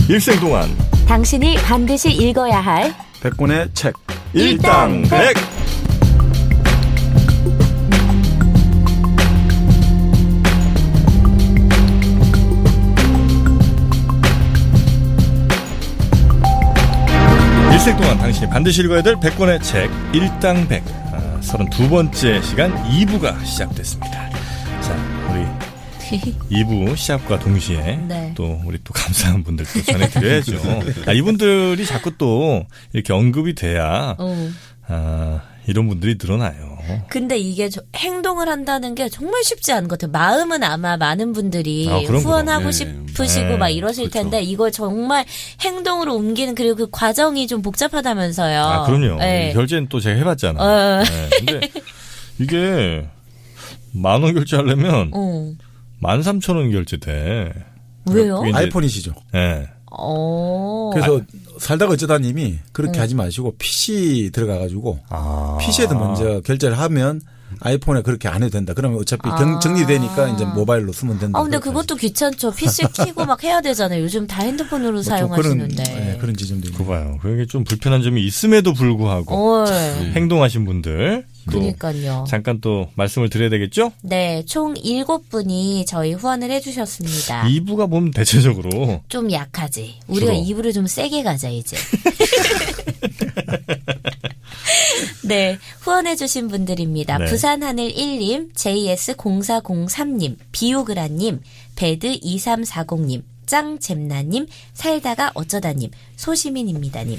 일생 동안 당신이 반드시 읽어야 할 100권의 책 일당백. 일생 동안 당신이 반드시 읽어야 될 100권의 책 일당백. 32번째 시간 2부가 시작됐습니다. 자, 우리 2부 시작과 동시에 네. 또 우리 또 감사한 분들도 전해드려야죠. 이분들이 자꾸 또 이렇게 언급이 돼야 이런 분들이 늘어나요. 근데 이게 행동을 한다는 게 정말 쉽지 않은 것 같아요. 마음은 아마 많은 분들이 후원하고 싶으시고 막 이러실 그렇죠. 텐데 이걸 정말 행동으로 옮기는 그리고 그 과정이 좀 복잡하다면서요. 그럼요. 네. 결제는 또 제가 해봤잖아요. 네. 근데 이게 10,000원 결제하려면 13,000원 결제돼. 왜요? 아이폰이시죠? 네. 그래서 살다가 어쩌다님이 그렇게 하지 마시고 PC 들어가가지고 PC에도 먼저 결제를 하면 아이폰에 그렇게 안 해도 된다. 그러면 어차피 정리되니까 이제 모바일로 쓰면 된다. 근데 그것도 귀찮죠. PC 켜고 막 해야 되잖아요. 요즘 다 핸드폰으로 사용하시는데. 그런 지점도 있는. 그거 봐요. 그게 좀 불편한 점이 있음에도 불구하고 행동하신 분들. 그러니까요. 잠깐 또 말씀을 드려야 되겠죠? 네, 총 7분이 저희 후원을 해주셨습니다. 2부가 보면 대체적으로 좀 약하지. 우리가 2부를 좀 세게 가자 이제. 네, 후원해주신 분들입니다. 네. 부산하늘 1님, JS0403님, 비오그라님, 배드2340님, 짱잼나님, 살다가 어쩌다님, 소시민입니다님,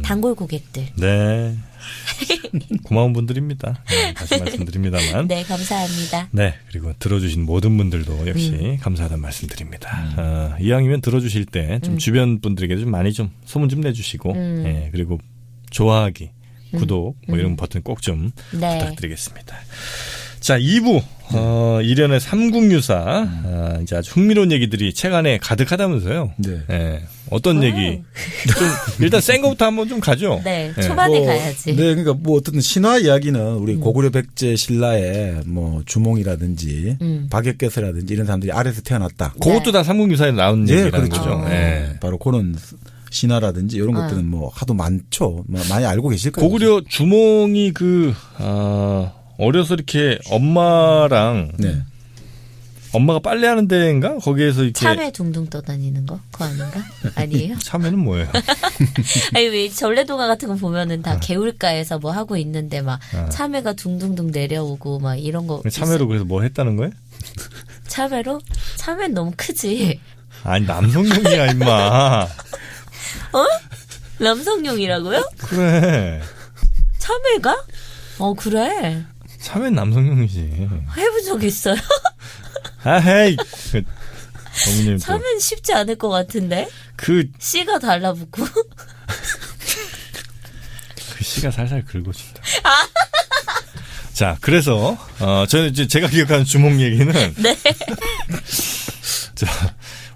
단골 고객들. 네. 고마운 분들입니다. 네, 다시 말씀드립니다만. 네, 감사합니다. 네, 그리고 들어주신 모든 분들도 역시 감사하다는 말씀드립니다. 이왕이면 들어주실 때 좀 주변 분들에게 좀 많이 좀 소문 좀 내주시고, 예, 그리고 좋아하기, 구독, 뭐 이런 버튼 꼭 좀 부탁드리겠습니다. 자, 2부. 일련의 삼국유사. 이제 아주 흥미로운 얘기들이 책 안에 가득하다면서요. 네. 예, 어떤 얘기? 좀, 일단 센 거부터 한번 좀 가죠. 네, 초반에 가야지. 네, 그러니까 뭐 어떤 신화 이야기는 우리 고구려 백제 신라의 뭐 주몽이라든지 박역개서라든지 이런 사람들이 아래에서 태어났다. 그것도 다 삼국유사에 나온 네, 얘기라는 그렇죠. 거죠. 예. 바로 그런 신화라든지 이런 것들은 뭐 하도 많죠. 많이 알고 계실 거예요. 고구려 주몽이 어려서 이렇게 엄마랑 엄마가 빨래하는 데인가? 거기에서 이렇게 참외 둥둥 떠다니는 거? 그거 아닌가? 아니에요? 참외는 뭐예요? 아니 왜 전래동화 같은 거 보면은 다 개울가에서 뭐 하고 있는데 막 참외가 둥둥둥 내려오고 막 이런 거. 참외로 그래서 뭐 했다는 거예요? 참외로? 참외는 너무 크지. 아니 남성용이야 임마. 남성용이라고요? 그래. 참외가? 그래. 참외는 남성용이지. 해본 적 있어요? 아헤이. 어머님 참외는 쉽지 않을 것 같은데. 씨가 달라붙고. 그 씨가 살살 긁어준다. 자, 그래서 저는 이제 제가 기억하는 주몽 얘기는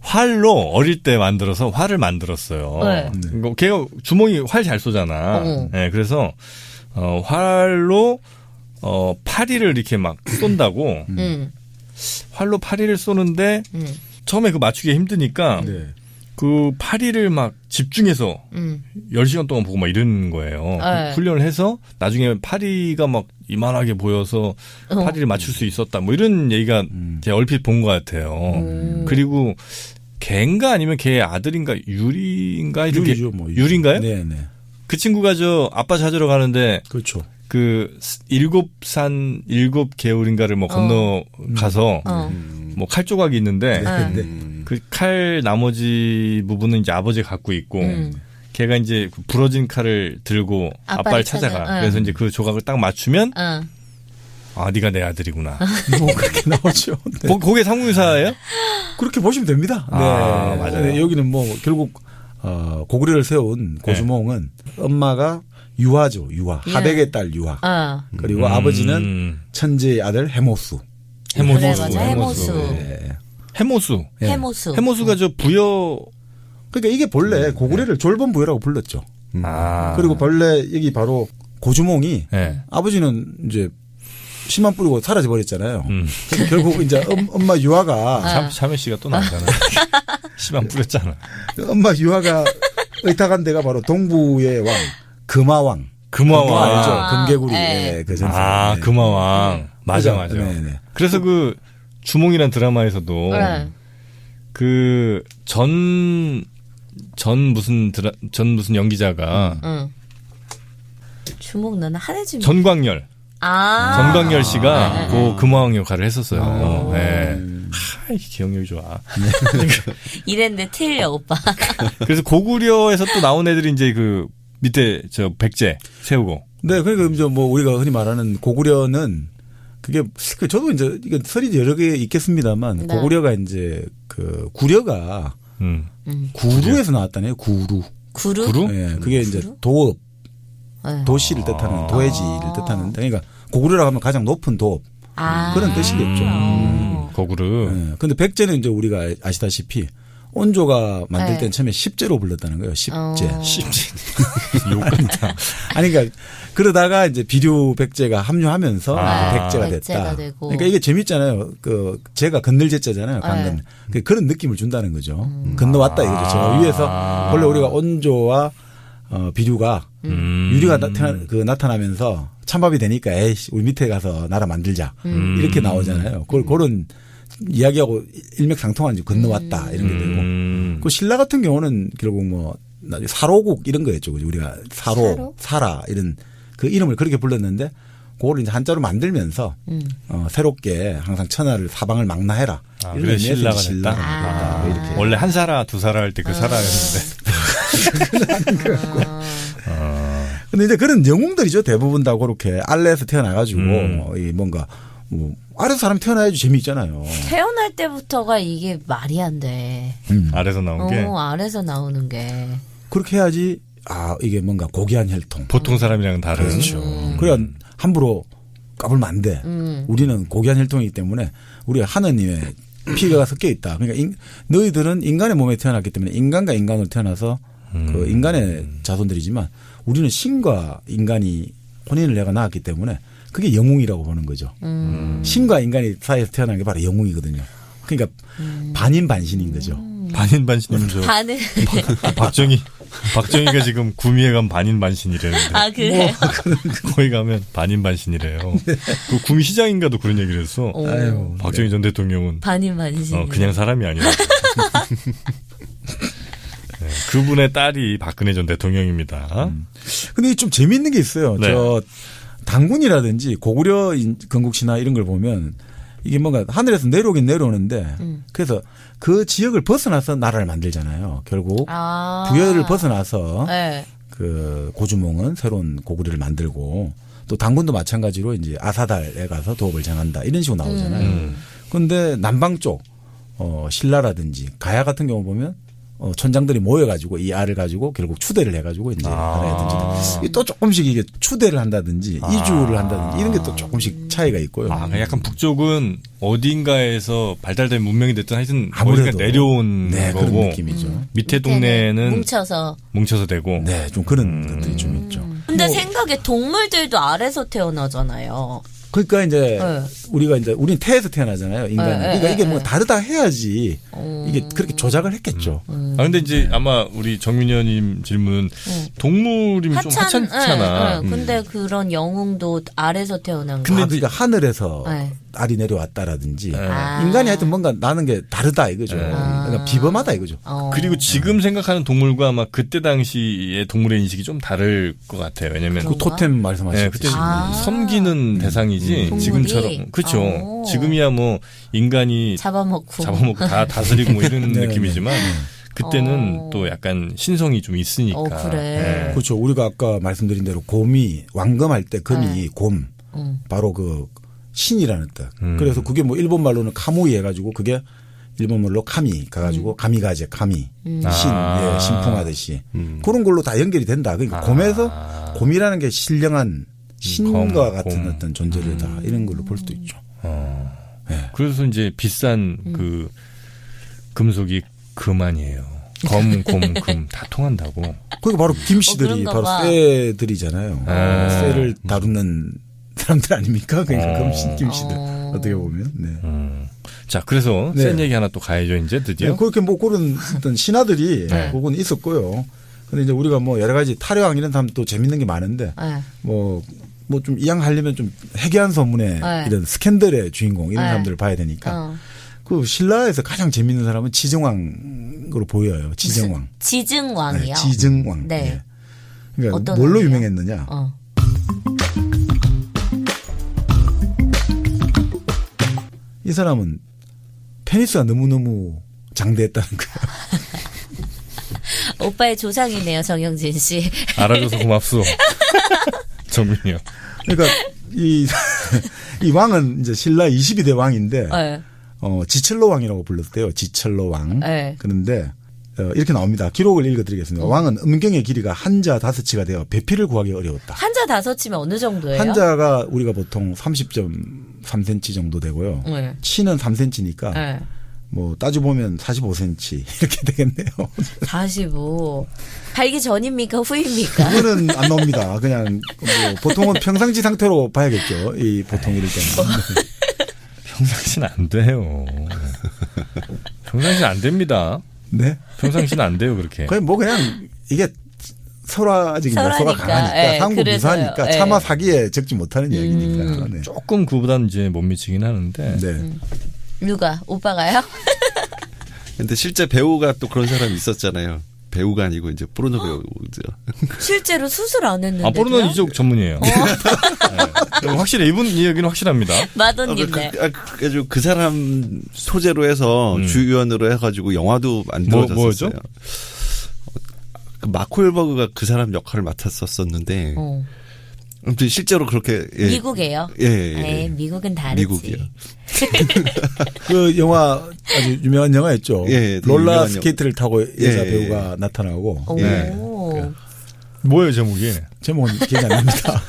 활로 어릴 때 만들어서 활을 만들었어요. 네. 걔가 주몽이 활 잘 쏘잖아. 네, 그래서 활로 파리를 이렇게 막 쏜다고. 활로 파리를 쏘는데 처음에 그 맞추기 힘드니까 그 파리를 막 집중해서 10시간 동안 보고 막 이러는 거예요. 훈련을 해서 나중에 파리가 막 이만하게 보여서 파리를 맞출 수 있었다. 뭐 이런 얘기가 제가 얼핏 본 것 같아요. 그리고 걔인가 아니면 걔 아들인가 유리인가? 유리죠, 뭐. 유리인가요? 네네. 그 친구가 아빠 찾으러 가는데 그렇죠. 그 7산 7개울인가를 뭐 건너가서 뭐 칼 조각이 있는데 그 칼 나머지 부분은 이제 아버지가 갖고 있고 걔가 이제 그 부러진 칼을 들고 아빠를 찾아가. 그래서 이제 그 조각을 딱 맞추면 네가 내 아들이구나. 뭐 그렇게 나오죠. 네. 그게 삼국유사예요? 그렇게 보시면 됩니다. 네, 맞아요. 네, 여기는 뭐 결국 고구려를 세운 고주몽은 엄마가 유화죠. 유화. 하백의 딸 유화. 그리고 아버지는 천재의 아들 해모수. 그래, 맞아. 해모수. 네. 해모수. 네. 해모수가 부여. 그러니까 이게 본래 고구려를 졸본부여라고 불렀죠. 아. 그리고 본래 여기 바로 고주몽이 네. 아버지는 이제 씨만 뿌리고 사라져 버렸잖아요. 그래서 결국 이제 엄마 유아가 참외 씨가 또 나오잖아요. 씨만 뿌렸잖아. 엄마 유아가 의탁한 데가 바로 동부의 왕 금화왕. 금화왕 알죠? 금개구리. 네. 그 전설. 아, 금화왕. 맞아, 그죠? 맞아. 네네. 그래서 그 주몽이란 드라마에서도 네. 그 전 무슨 연기자가 응. 주목 너는 한해진. 전광열. 전광열 씨가 네. 그 금화왕 역할을 했었어요. 네. 이 기억력이 좋아. 이랬는데 틀려 오빠. 그래서 고구려에서 또 나온 애들이 이제 그 밑에 저 백제 세우고. 네, 그러니까 이제 뭐 우리가 흔히 말하는 고구려는 그게 저도 이제 이게 설이 여러 개 있겠습니다만 네. 고구려가 이제 그 구려가 구루에서 나왔다네요. 구루. 구루? 구루? 예, 그게 이제 도읍, 네. 도시를 뜻하는 도해지를 뜻하는데 그러니까 고구려라고 하면 가장 높은 도읍 그런 뜻이겠죠. 고구려. 예, 근데 백제는 이제 우리가 아시다시피 온조가 만들 네. 때는 처음에 십제로 불렀다는 거예요. 십제. 쉽지. 욕 같다. 아니 그러니까 그러다가 이제 비류 백제가 합류하면서 백제가 백제가 됐다. 되고. 그러니까 이게 재밌잖아요. 그 제가 건널제자잖아요. 강건. 그런 느낌을 준다는 거죠. 건너왔다 이거죠. 저 위에서 원래 우리가 온조와 비류가 유리가 나타나면서 찬밥이 되니까 에이씨 우리 밑에 가서 나라 만들자 이렇게 나오잖아요. 그런 이야기하고 일맥상통한지 건너왔다 이런 게 되고. 그 신라 같은 경우는 결국 뭐 사로국 이런 거였죠. 그죠? 우리가 사라 이런 그 이름을 그렇게 불렀는데 그걸 이제 한자로 만들면서 새롭게 항상 천하를 사방을 망라해라. 이런 그래 의미에서 신라가 됐다. 뭐 이렇게. 원래 한 사라 두 사라 할 때 그 사라였는데. 근데 이제 그런 영웅들이죠. 대부분 다 그렇게 알레에서 태어나가지고 이 뭔가 뭐 아래서 사람이 태어나야지 재미있잖아요. 태어날 때부터가 이게 말이 안 돼. 아래서 나온 게. 아래서 나오는 게. 그렇게 해야지 이게 뭔가 고귀한 혈통. 보통 사람이랑은 다른. 그렇죠. 그래야 함부로 까불면 안 돼. 우리는 고귀한 혈통이기 때문에 우리가 하느님의 피가 섞여 있다. 그러니까 너희들은 인간의 몸에 태어났기 때문에 인간과 인간으로 태어나서 그 인간의 자손들이지만 우리는 신과 인간이 혼인을 해가 나왔기 때문에 그게 영웅이라고 보는 거죠. 신과 인간이 사이에서 태어난 게 바로 영웅이거든요. 그러니까 반인반신인 거죠. 반인반신이면 저 반은. 박정희가 지금 구미에 가면 반인반신이래는데. 아 그래요? 거기 가면 반인반신이래요. 그 구미 시장인가도 그런 얘기를 했어. 아유, 박정희 전 대통령은 반인반신. 그냥 사람이 아니라. 네, 그분의 딸이 박근혜 전 대통령입니다. 근데 좀 재미있는 게 있어요. 네. 저 당군이라든지 고구려 건국신화 이런 걸 보면 이게 뭔가 하늘에서 내려오긴 내려오는데 그래서 그 지역을 벗어나서 나라를 만들잖아요. 결국 부여를 벗어나서 네. 그 고주몽은 새로운 고구려를 만들고 또 당군도 마찬가지로 이제 아사달에 가서 도읍을 정한다 이런 식으로 나오잖아요. 그런데 남방 쪽 신라라든지 가야 같은 경우 보면 촌장들이 모여가지고 이 알을 가지고 결국 추대를 해가지고 이제 하나든지 또 조금씩 이게 추대를 한다든지 이주를 한다든지 이런 게 또 조금씩 차이가 있고요. 약간 북쪽은 어딘가에서 발달된 문명이 됐든 하여튼 아무래도 내려온 네, 거고 그런 느낌이죠. 밑에 동네는 뭉쳐서 되고. 네, 좀 그런 것들이 좀 있죠. 근데 생각에 동물들도 알에서 태어나잖아요. 그러니까 이제 우리는 태에서 태어나잖아요. 인간은. 그러니까 이게 뭐 다르다 해야지 이게 그렇게 조작을 했겠죠. 근데 이제 아마 우리 정민현님 질문은 동물이면 좀 하찮잖아. 근데 그런 영웅도 알에서 태어난 거. 그러니까 하늘에서 알이 내려왔다라든지 인간이 하여튼 뭔가 나는 게 다르다 이거죠. 그러니까 비범하다 이거죠. 그리고 지금 생각하는 동물과 아마 그때 당시의 동물의 인식이 좀 다를 것 같아요. 왜냐면 그 토템 말씀하셨듯이. 그때 섬기는 대상이지 지금처럼 그렇죠. 지금이야 뭐 인간이 잡아먹고 다 다스리고 뭐 이런 느낌이지만 그때는 또 약간 신성이 좀 있으니까. 그래. 그렇죠. 우리가 아까 말씀드린 대로 곰이 왕검할 때 금이 곰 바로 그 신이라는 뜻. 그래서 그게 뭐 일본 말로는 카무이 해가지고 그게 일본 말로 카미 가가지고 가미가제 카미 신풍하듯이 그런 걸로 다 연결이 된다. 그러니까 곰에서 곰이라는 게 신령한 신과 같은 어떤 존재다 이런 걸로 볼 수도 있죠. 네. 그래서 이제 비싼 그 금속이 금아니에요. 금 다 통한다고. 그러니까 바로 김씨들이 바로 쇠들이잖아요. 쇠를 다루는 사람들 아닙니까? 그러니까 김씨들 어떻게 보면. 네. 자, 그래서 센 얘기 하나 또 가야죠, 이제 드디어. 네, 그렇게 뭐 그런 어떤 신하들이 그건 있었고요. 근데 이제 우리가 뭐 여러 가지 탈의왕 이런 사람 또 재밌는 게 많은데 뭐 좀 이양하려면 좀 해괴한 소문의 이런 스캔들의 주인공 이런 사람들을 봐야 되니까 그 신라에서 가장 재밌는 사람은 지정왕으로 보여요. 지정왕. 지증왕이요? 네, 지증왕. 네. 네. 그러니까 어떤 뭘로 왕이요? 유명했느냐? 이 사람은 페니스가 너무너무 장대했다는 거야. 오빠의 조상이네요, 정영진 씨. 알아줘서 고맙소. 정민이요. 그러니까 이 왕은 이제 신라 22대 왕인데 네. 지철로 왕이라고 불렀대요. 지철로 왕. 네. 그런데 이렇게 나옵니다. 기록을 읽어드리겠습니다. 왕은 음경의 길이가 한자 5치가 되어 배필을 구하기 어려웠다. 한자 5치면 어느 정도예요? 한자가 우리가 보통 30.3cm 정도 되고요. 네. 치는 3cm니까 네. 뭐 따져보면 45cm 이렇게 되겠네요. 45. 발기 전입니까 후입니까? 그거는 안 나옵니다. 그냥 뭐 보통은 평상시 상태로 봐야겠죠. 이 보통 이럴 때는. 평상시는 안 돼요. 평상시는 안 됩니다. 네. 평상시는 안 돼요, 그렇게. 그냥 뭐 그냥 이게 설화직입니다. 소가 강하니까 상구 무사하니까 차마 사기에 적지 못하는 얘기니까. 네. 조금 그보다는 이제 못 미치긴 하는데. 네. 누가? 오빠가요? 근데 실제 배우가 또 그런 사람이 있었잖아요. 배우가 아니고 이제 포르노 배우죠. 실제로 수술 안 했는데. 포르노는 이쪽 전문이에요. 네. 확실히 이분 이야기는 확실합니다. 마더님. 그래가지고 그 사람 소재로 해서 주연으로 해가지고 영화도 만들어졌었어요. 뭐죠? 그 마크 홀버그가 그 사람 역할을 맡았었는데. 아무튼 실제로 그렇게. 예. 미국이에요? 예. 미국은 다르지. 미국이요. 그 영화 아주 유명한 영화였죠. 예, 롤러 스케이트를 타고 여자 배우가 나타나고. 네. 뭐예요 제목이? 제목은 기억이 안 납니다.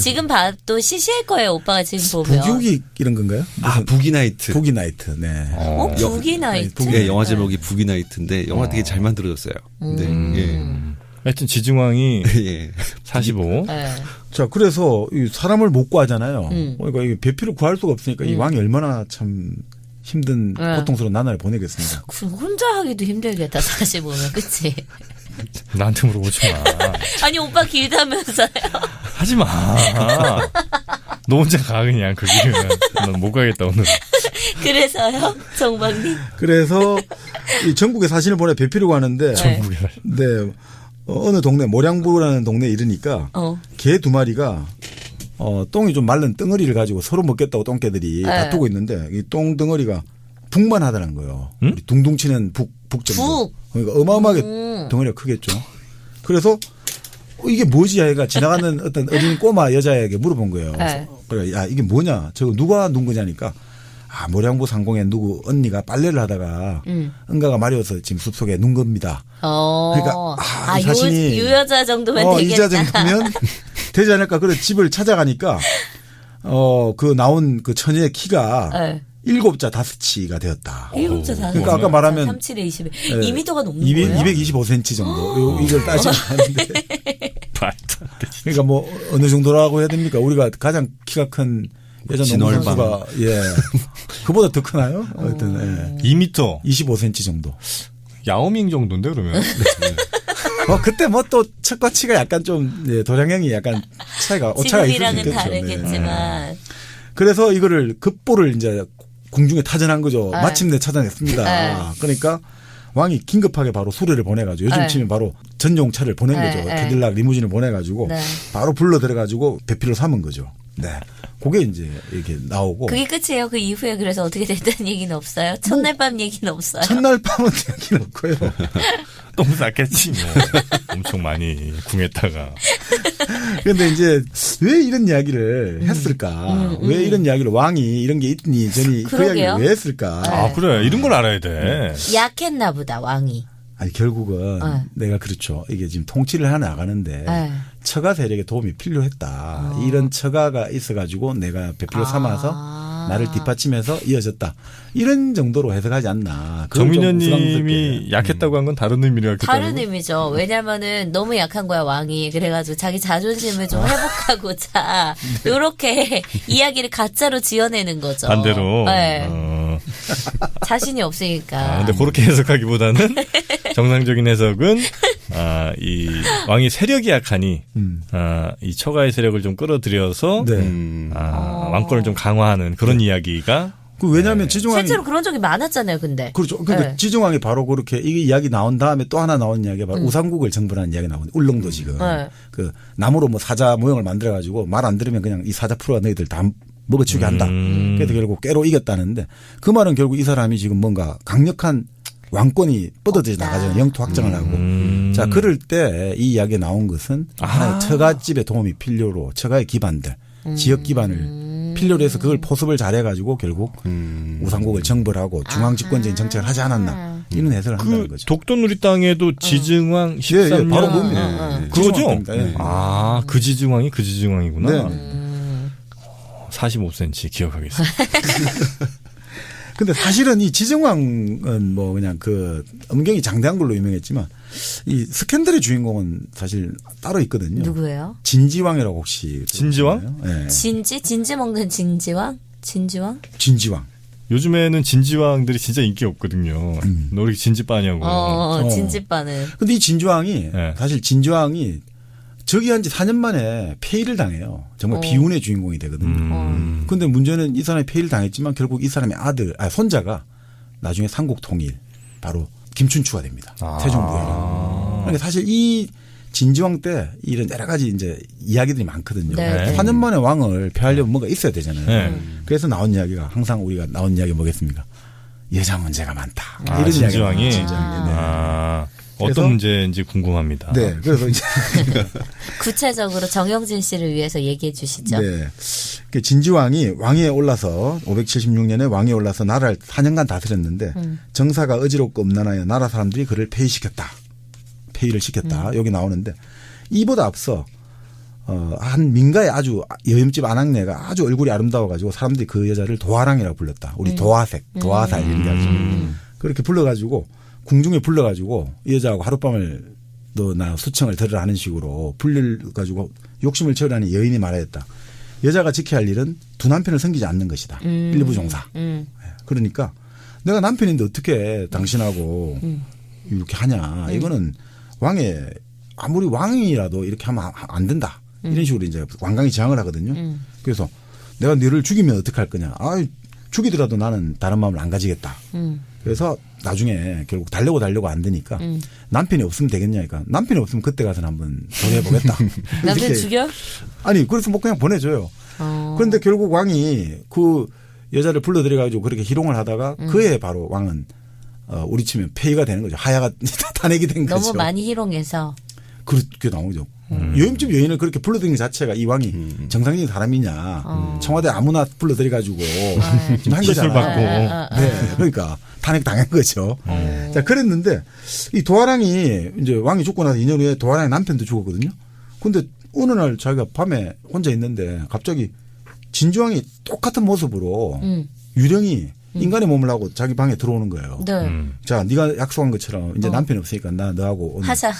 지금 봐도 시시할 거예요. 오빠가 지금 보면. 부기욱이 이런 건가요? 부기나이트. 부기나이트. 네. 부기나이트. 네, 영화 제목이 부기나이트인데 영화 되게 잘 만들어졌어요. 네. 하여튼 지증왕이 예. 45. 네. 자, 그래서 이 사람을 못 구하잖아요. 그러니까 이 배필을 구할 수가 없으니까 이 왕이 얼마나 참 힘든 고통스러운 나날을 보내겠습니다. 혼자 하기도 힘들겠다. 사실 보면 그치? 나한테 물어보지 마. 아니 오빠 길다면서요. 하지 마. 너 혼자 가 그냥 그 길은. 난 못 가겠다 오늘. 그래서요, 정박님. 그래서 이 전국에 사신을 보내 배필을 구하는데. 전국에. 네. 어느 동네 모량부라는 동네에 이르니까 개 2마리가 똥이 좀 마른 덩어리를 가지고 서로 먹겠다고 똥개들이 다투고 있는데 이 똥 덩어리가 북만 하다는 거예요. 우리 둥둥 치는 북 정도. 그러니까 어마어마하게 덩어리가 크겠죠. 그래서 이게 뭐지 얘가 지나가는 어떤 어린 꼬마 여자에게 물어본 거예요. 그래, 야 이게 뭐냐? 저거 누가 눈 거냐니까. 모량부 상공에 누구 언니가 빨래를 하다가 응가가 마려워서 지금 숲속에 눈 겁니다. 그러니까 이 자신이 요 여자 정도면 되겠다. 이 여자 정도면 되지 않을까. 그래서 집을 찾아가니까 그 나온 그 처녀의 키가 7자 5치가 되었다. 7자 5치. 그러니까 아까 말하면 37에 21. 2m가 넘는 거예요? 225cm 정도. 이걸 따지면 하는데. 그러니까 뭐 어느 정도라고 해야 됩니까? 우리가 가장 키가 큰 여자 농구 선수가 그보다 더 크나요? 하여튼 2m 25cm 정도. 야오밍 정도인데 그러면. 그때 뭐 또 척과 치가 약간 좀 도량형이 약간 차이가 오차가 있을 수 있겠죠. 지금이랑은 다르겠지만. 네. 그래서 이거를 급보를 이제 궁중에 타전한 거죠. 마침내 찾아냈습니다. 그러니까 왕이 긴급하게 바로 수레를 보내가지고 요즘 치면 바로 전용차를 보낸 거죠. 캐딜락 리무진을 보내가지고 바로 불러 들어가지고 배필을 삼은 거죠. 네. 그게 이제 이렇게 나오고. 그게 끝이에요. 그 이후에 그래서 어떻게 됐다는 얘기는 없어요? 첫날 밤 얘기는 없어요? 첫날 밤은 얘기는 없고요. 똥 쌌겠지 뭐. 엄청 많이 궁했다가. 그런데 이제 왜 이런 이야기를 했을까? 왜 이런 이야기를 왕이 이런 게 있니 저니 그 이야기를 왜 했을까? 그래. 이런 걸 알아야 돼. 약했나 보다 왕이. 아니 결국은 내가 그렇죠. 이게 지금 통치를 하나 나가는데 처가 세력의 도움이 필요했다. 이런 처가가 있어가지고 내가 배필로 삼아서 나를 뒷받침해서 이어졌다. 이런 정도로 해석하지 않나. 정민현님이 약했다고 한 건 다른 의미로 다른 의미죠. 왜냐면은 너무 약한 거야 왕이. 그래가지고 자기 자존심을 좀 회복하고자 이렇게 이야기를 가짜로 지어내는 거죠. 반대로. 네. 자신이 없으니까. 근데 그렇게 해석하기보다는 정상적인 해석은 이 왕이 세력이 약하니 이 처가의 세력을 좀 끌어들여서 네. 왕권을 좀 강화하는 그런 이야기가. 왜냐하면 지중왕이 실제로 그런 적이 많았잖아요, 근데. 그렇죠. 그러니까 네. 지중왕이 바로 그렇게 이 이야기 나온 다음에 또 하나 나온 이야기가 바로 우삼국을 정벌하는 이야기 나오는데 울릉도 지금 네. 그 나무로 뭐 사자 모형을 만들어 가지고 말 안 들으면 그냥 이 사자 풀어 너희들 다 먹어치우게 한다. 그래서 결국 꾀로 이겼다는데 그 말은 결국 이 사람이 지금 뭔가 강력한 왕권이 뻗어져 나가잖아요. 영토 확장을 하고. 자, 그럴 때 이 이야기에 나온 것은 하나의 처가집의 도움이 필요로 처가의 기반들, 지역 기반을 필요로 해서 그걸 포섭을 잘해가지고 결국 우삼국을 정벌하고 중앙집권적인 정책을 하지 않았나 이런 해석을 한다는 거죠. 독도누리 땅에도 지증왕 13년 바로 뭡니다. 그거죠? 예. 그 지증왕이 그 지증왕이구나. 네. 45cm 기억하겠습니다. 근데 사실은 이 지증왕은 뭐 그냥 그 음경이 장대한 걸로 유명했지만 이 스캔들의 주인공은 사실 따로 있거든요. 누구예요? 진지왕이라고 혹시 진지왕? 네. 진지 먹는 진지왕? 진지왕? 진지왕. 요즘에는 진지왕들이 진짜 인기 없거든요. 너 이렇게 진지빠냐고. 진지빠는. 근데 이 진지왕이 네. 사실 진지왕이 저기 한 지 4년 만에 폐위를 당해요. 정말 비운의 주인공이 되거든요. 근데 문제는 이 사람이 폐위를 당했지만 결국 이 사람의 손자가 나중에 삼국 통일 바로 김춘추가 됩니다. 세종부에. 그러니까 사실 이 진지왕 때 이런 여러 가지 이제 이야기들이 많거든요. 네. 4년 만에 왕을 폐하려면 뭔가 있어야 되잖아요. 네. 그래서 나온 이야기가 항상 우리가 나온 이야기 뭐겠습니까? 여자 문제가 많다. 이런 진지왕이. 이야기가 네. 어떤 문제인지 궁금합니다. 네. 그래서 이제 구체적으로 정영진 씨를 위해서 얘기해 주시죠. 네. 진지왕이 왕위에 올라서 576년에 왕위에 올라서 나라를 4년간 다스렸는데 정사가 어지럽고 음란하여 나라 사람들이 그를 폐위를 시켰다. 여기 나오는데 이보다 앞서 한 민가의 아주 여염집 아낙네가 아주 얼굴이 아름다워가지고 사람들이 그 여자를 도화랑이라고 불렀다. 우리 도화살 이런 게 아주 그렇게 불러가지고 궁중에 불러가지고 이 여자하고 하룻밤을 너 나 수청을 들으라 하는 식으로 불려가지고 욕심을 채우라니 여인이 말하였다. 여자가 지켜야 할 일은 두 남편을 섬기지 않는 것이다. 일부 종사. 그러니까 내가 남편인데 어떻게 당신하고 이렇게 하냐. 이거는 왕의 아무리 왕이라도 이렇게 하면 안 된다. 이런 식으로 이제 왕강이 제항을 하거든요. 그래서 내가 너를 죽이면 어떡할 거냐. 죽이더라도 나는 다른 마음을 안 가지겠다. 그래서 나중에 결국 달려고 안 되니까 남편이 없으면 되겠냐니까 남편이 없으면 그때 가서 한번 도전해보겠다. 남편 죽여? 아니 그래서 뭐 그냥 보내줘요. 그런데 결국 왕이 그 여자를 불러들여가지고 그렇게 희롱을 하다가 그해 바로 왕은 우리 치면 폐위가 되는 거죠. 하야가 탄핵이 된 거죠. 너무 많이 희롱해서. 그렇게 나오죠. 여임집 여인을 그렇게 불러들인 자체가 이 왕이 정상적인 사람이냐. 청와대 아무나 불러들여가지고 지금 한 기술 거잖아요. 받고. 네. 그러니까 탄핵 당한 거죠. 자, 그랬는데 이 도화랑이 이제 왕이 죽고 나서 2년 후에 도화랑의 남편도 죽었거든요. 근데 어느 날 자기가 밤에 혼자 있는데 갑자기 진주왕이 똑같은 모습으로 유령이 인간의 몸을 하고 자기 방에 들어오는 거예요. 네. 자, 네가 약속한 것처럼 이제 남편이 없으니까 나 너하고 오늘 하자.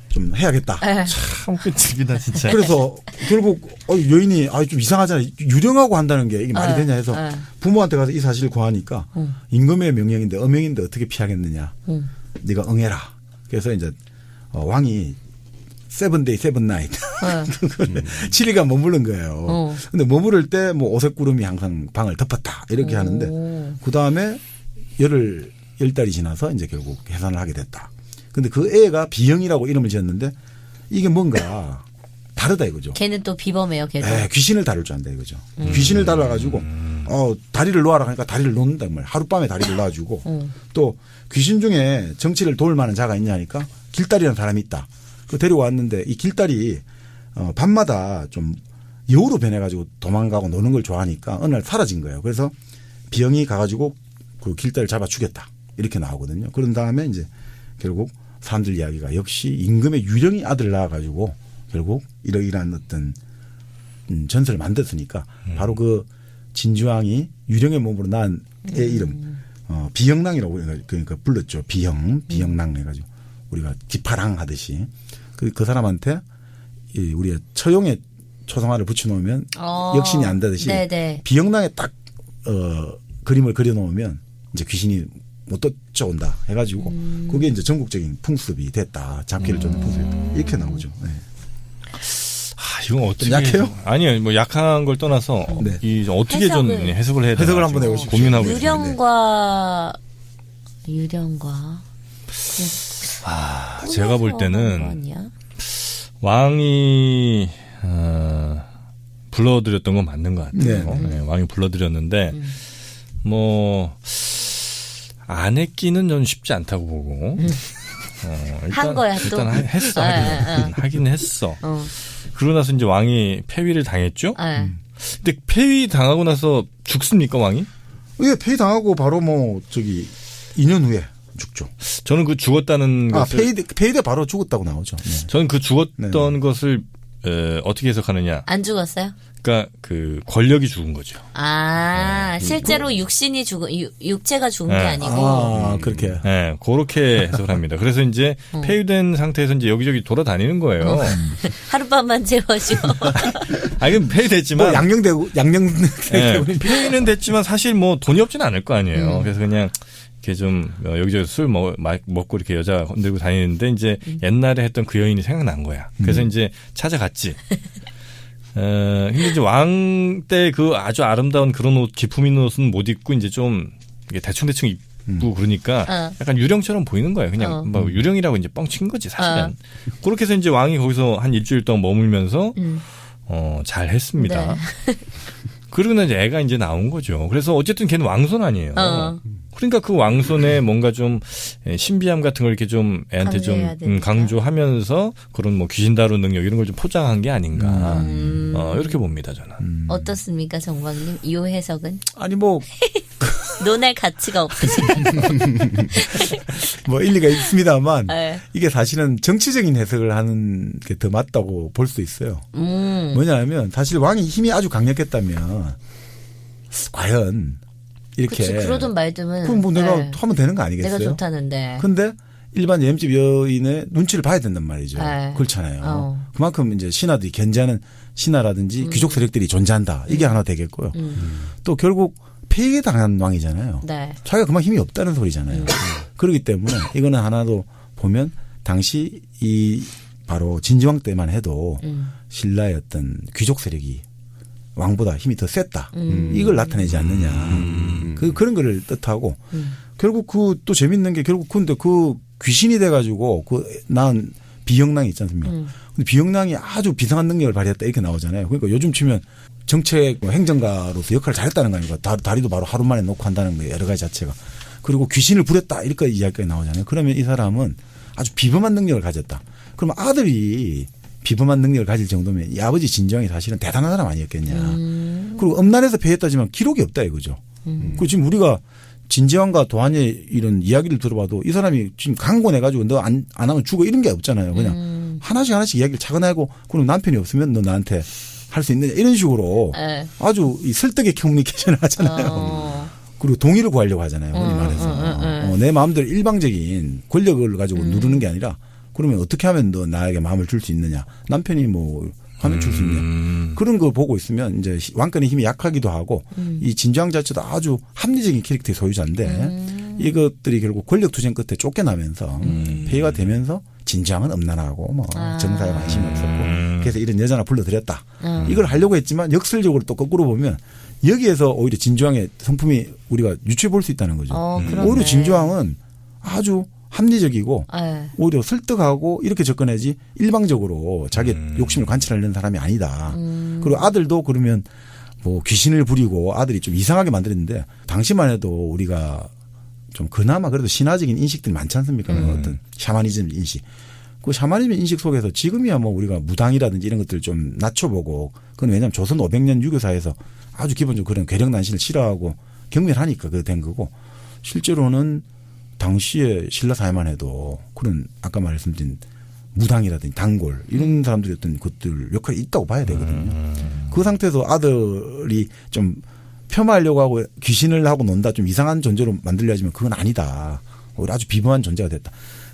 좀 해야겠다. 참 끝집이다 진짜. 그래서 결국 여인이 좀 이상하잖아. 유령하고 한다는 게 이게 말이 되냐 해서 부모한테 가서 이 사실을 고하니까 임금의 명령인데 엄명인데 어떻게 피하겠느냐. 네가 응해라. 그래서 이제 왕이 7day 7night 7일간 머무른 거예요. 근데 머무를 때 뭐 오색구름이 항상 방을 덮었다 이렇게 하는데 그 다음에 열 달이 지나서 이제 결국 해산을 하게 됐다. 근데 그 애가 비영이라고 이름을 지었는데 이게 뭔가 다르다 이거죠. 걔는 또 비범해요, 걔도. 네, 귀신을 다룰 줄 안다 이거죠. 귀신을 다뤄가지고 다리를 놓아라 하니까 다리를 놓는다 말. 하룻밤에 다리를 놔주고 또 귀신 중에 정치를 도울 만한 자가 있냐니까 길다리라는 사람이 있다. 그 데리고 왔는데 이 길다리 밤마다 좀 여우로 변해가지고 도망가고 노는 걸 좋아하니까 어느 날 사라진 거예요. 그래서 비영이 가가지고 그 길다리를 잡아 죽였다 이렇게 나오거든요. 그런 다음에 이제 결국 사람들 이야기가 역시 임금의 유령이 아들 낳아가지고 결국 이러이러한 어떤 전설을 만들었으니까 바로 그 진주왕이 유령의 몸으로 낳은 애 이름 비영랑이라고 그러니까 불렀죠. 비영랑 해가지고 우리가 기파랑 하듯이 그 사람한테 우리가 처용에 초성화를 붙여놓으면 역신이 안다듯이 네네. 비영랑에 딱 그림을 그려놓으면 이제 귀신이 못 쫓아온다 해가지고 그게 이제 전국적인 풍습이 됐다. 잡기를 쫓는 풍습이 이렇게 나오죠. 네. 이건 어떻게 약해요? 아니요, 뭐 약한 걸 떠나서 네. 이 어떻게 좀 해석을 해야 되나 해석을 한번 해보십시오. 고민하고 유령과 제가 볼 때는 왕이 불러들였던 건 맞는 것 같아요. 네, 왕이 불러들였는데 뭐 안 했기는 전 쉽지 않다고 보고 일단, 한 거야 또. 일단 했어. 하긴 했어. 그러고 나서 이제 왕이 폐위를 당했죠. 근데 폐위 당하고 나서 죽습니까 왕이? 예, 폐위 당하고 바로 뭐 2년 후에 죽죠. 저는 그 죽었다는 것을 폐위돼 바로 죽었다고 나오죠. 네. 저는 그 죽었던 것을 어떻게 해석하느냐? 안 죽었어요? 그러니까 그 권력이 죽은 거죠. 실제로 육신이 육체가 죽은 게 아니고. 그렇게. 네, 그렇게 해석을 합니다. 그래서 이제 폐위된 상태에서 이제 여기저기 돌아다니는 거예요. 하룻밤만 재워줘. 그럼 폐위됐지만. 양령되고. 네, 폐위는 됐지만 사실 뭐 돈이 없진 않을 거 아니에요. 그래서 그냥 이렇게 좀 여기저기 술 먹고 이렇게 여자 건들고 다니는데 이제 옛날에 했던 그 여인이 생각난 거야. 그래서 이제 찾아갔지. 근데 이제 왕 때 그 아주 아름다운 그런 옷, 기품 있는 옷은 못 입고 이제 좀 대충대충 입고 그러니까 약간 유령처럼 보이는 거예요. 그냥 뭐 유령이라고 이제 뻥친 거지, 사실은. 그렇게 해서 이제 왕이 거기서 한 일주일 동안 머물면서 잘 했습니다. 네. 그러고 나서 애가 이제 나온 거죠. 그래서 어쨌든 걔는 왕손 아니에요. 그러니까 그 왕손에 뭔가 좀 신비함 같은 걸 이렇게 좀 애한테 좀 강조하면서 그런 뭐 귀신 다루는 능력 이런 걸 좀 포장한 게 아닌가. 이렇게 봅니다, 저는. 어떻습니까, 정광님? 이 해석은? 아니 뭐 논할 가치가 없으시다. 뭐 일리가 있습니다만 이게 사실은 정치적인 해석을 하는 게 더 맞다고 볼 수 있어요. 뭐냐면 사실 왕이 힘이 아주 강력했다면 과연 이렇게 그러든 말든 그럼 뭐 내가 하면 되는 거 아니겠어요? 내가 좋다는데. 근데 일반 예엠집 여인의 눈치를 봐야 된단 말이죠. 그렇잖아요. 그만큼 이제 신하들이 견제하는 신하라든지 귀족 세력들이 존재한다. 이게 하나 되겠고요. 또 결국 폐위에 당한 왕이잖아요. 네. 자기가 그만 힘이 없다는 소리잖아요. 그렇기 때문에 이거는 하나도 보면 당시 이 바로 진지왕 때만 해도 신라의 어떤 귀족 세력이 왕보다 힘이 더 셌다. 이걸 나타내지 않느냐. 그런 거를 뜻하고 결국 또 재밌는 게 결국 근데 그 귀신이 돼가지고 낳은 비영랑이 있지 않습니까? 근데 비영랑이 아주 비상한 능력을 발휘했다 이렇게 나오잖아요. 그러니까 요즘 치면 정책 행정가로서 역할을 잘했다는 거 아닙니까? 다리도 바로 하루 만에 놓고 한다는 거예요. 여러 가지 자체가. 그리고 귀신을 부렸다 이렇게 이야기가 나오잖아요. 그러면 이 사람은 아주 비범한 능력을 가졌다. 그러면 아들이 비범한 능력을 가질 정도면 이 아버지 진지왕이 사실은 대단한 사람 아니었겠냐. 그리고 엄난해서 폐했다지만 기록이 없다 이거죠. 그리고 지금 우리가 진지왕과 도한의 이런 이야기를 들어봐도 이 사람이 지금 강권해가지고 너 안 하면 죽어 이런 게 없잖아요. 그냥 하나씩 이야기를 차근하고 그럼 남편이 없으면 너 나한테 할 수 있느냐 이런 식으로 아주 이 설득의 커뮤니케이션을 하잖아요. 그리고 동의를 구하려고 하잖아요. 흔히 말해서. 내 마음대로 일방적인 권력을 가지고 누르는 게 아니라 그러면 어떻게 하면 너 나에게 마음을 줄 수 있느냐. 남편이 뭐 하면 줄 수 있냐. 그런 걸 보고 있으면 이제 왕권의 힘이 약하기도 하고 이 진지왕 자체도 아주 합리적인 캐릭터의 소유자인데 이것들이 결국 권력 투쟁 끝에 쫓겨나면서 폐위가 되면서 진지왕은 엄난하고 뭐 정사에 관심이 없었고 그래서 이런 여자나 불러들였다. 이걸 하려고 했지만 역설적으로 또 거꾸로 보면 여기에서 오히려 진지왕의 성품이 우리가 유추해 볼 수 있다는 거죠. 오히려 진지왕은 아주 합리적이고 오히려 설득하고 이렇게 접근하지 일방적으로 자기 욕심을 관찰하려는 사람이 아니다. 그리고 아들도 그러면 뭐 귀신을 부리고 아들이 좀 이상하게 만들었는데 당시만 해도 우리가 좀 그나마 그래도 신화적인 인식들이 많지 않습니까? 어떤 샤머니즘 인식. 그 샤머니즘 인식 속에서 지금이야 뭐 우리가 무당이라든지 이런 것들을 좀 낮춰보고 그건 왜냐하면 조선 500년 유교사에서 아주 기본적으로 그런 괴력난신을 싫어하고 경멸하니까 그게 된 거고 실제로는 당시에 신라 사회만 해도 그런 아까 말씀드린 무당이라든지 단골 이런 사람들이 어떤 것들 역할이 있다고 봐야 되거든요. 그 상태에서 아들이 좀 폄하하려고 하고 귀신을 하고 논다 좀 이상한 존재로 만들려 하지만 그건 아니다. 아주 비범한 존재가 됐다.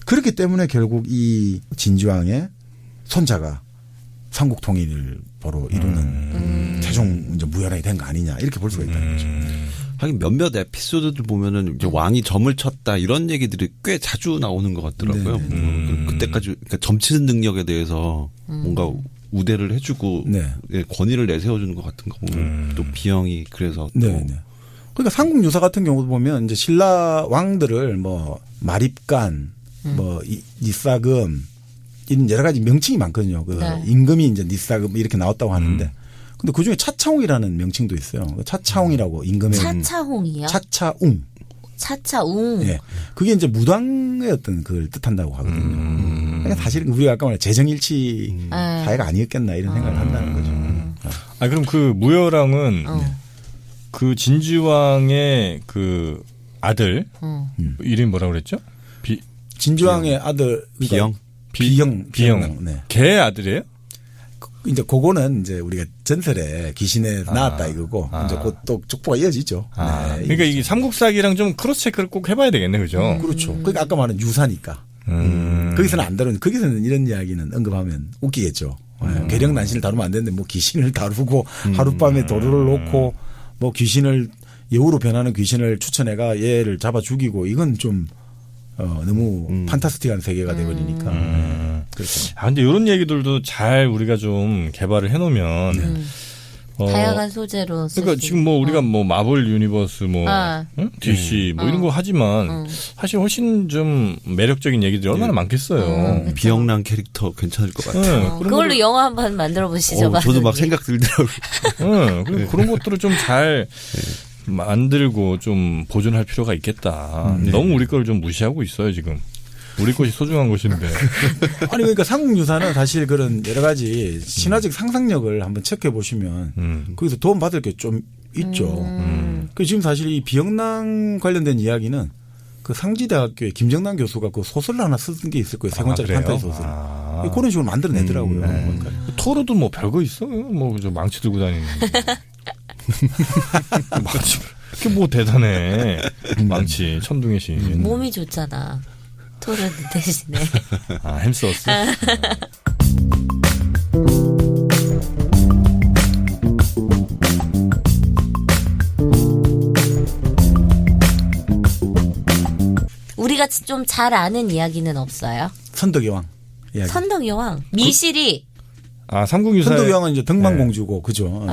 그렇기 때문에 결국 이 진지왕의 손자가 삼국 통일을 바로 이루는 최종 이제 무혈왕이 된 거 아니냐 이렇게 볼 수가 있다는 거죠. 하긴 몇몇 에피소드들 보면은 이제 왕이 점을 쳤다 이런 얘기들이 꽤 자주 나오는 것 같더라고요. 그때까지 그러니까 점치는 능력에 대해서 뭔가 우대를 해주고 예, 권위를 내세워주는 것 같은 거 보면 또 비영이 그래서 또 그러니까 삼국유사 같은 경우도 보면 이제 신라 왕들을 뭐 마립간, 뭐 니사금 이런 여러 가지 명칭이 많거든요. 그 임금이 이제 니사금 이렇게 나왔다고 하는데, 근데 그 중에 차차웅이라는 명칭도 있어요. 차차웅이라고 임금의 차차웅이요? 차차웅. 차차웅. 예, 그게 이제 무당의 어떤 그걸 뜻한다고 하거든요. 그러니까 사실 우리가 아까 말한 재정일치 사회가 아니었겠나 이런 생각을 한다는 거죠. 아 그럼 그 무열왕은 그 진주왕의 그 아들 이름이 뭐라고 그랬죠? 진주왕의 아들 비영. 비영. 네. 걔 아들이에요? 이제 그거는 이제 우리가 전설에 귀신에 나왔다 이거고 이제 곧 또 족보가 이어지죠. 네, 그러니까 이게 삼국사기랑 좀 크로스 체크를 꼭 해봐야 되겠네, 그죠? 그렇죠. 그러니까 아까 말한 유사니까. 거기서는 안 다루는, 거기서는 이런 이야기는 언급하면 웃기겠죠. 계령난신을 다루면 안 되는데 뭐 귀신을 다루고 하룻밤에 도로를 놓고 뭐 귀신을 여우로 변하는 귀신을 추천해가 얘를 잡아 죽이고 이건 좀 너무 판타스틱한 세계가 돼버리니까. 그렇죠. 아, 근데 이런 얘기들도 잘 우리가 좀 개발을 해놓으면. 다양한 소재로. 그러니까 지금 뭐 우리가 뭐 마블 유니버스 뭐 DC 뭐 이런 거 하지만 사실 훨씬 좀 매력적인 얘기들이 얼마나 많겠어요. 비영란 캐릭터 괜찮을 것 같아요. 그걸로 영화 한번 만들어 보시죠. 저도 막 생각 들더라고요. 그런 것들을 좀 잘 만들고 좀 보존할 필요가 있겠다. 너무 우리 걸 좀 무시하고 있어요 지금. 우리 것이 소중한 것인데. 아니 그러니까 삼국유사는 사실 그런 여러 가지 신화적 상상력을 한번 체크해 보시면 거기서 도움 받을 게 좀 있죠. 그 지금 사실 이 비영랑 관련된 이야기는 그 상지대학교의 김정남 교수가 그 소설을 하나 쓴 게 있을 거예요. 세 권짜리 판타지 소설. 그런 식으로 만들어내더라고요. 토르도 뭐 별거 있어? 뭐 저 망치 들고 다니는데. 망치. 그게 뭐 대단해. 망치 천둥의 신. 몸이 좋잖아. 토르 대신에. 아, 햄스워스? 우리가 좀 잘 아는 이야기는 없어요? 선덕여왕 이야기. 선덕여왕. 미실이. 아, 삼국유사. 선덕여왕은 이제 등만공주고, 그죠?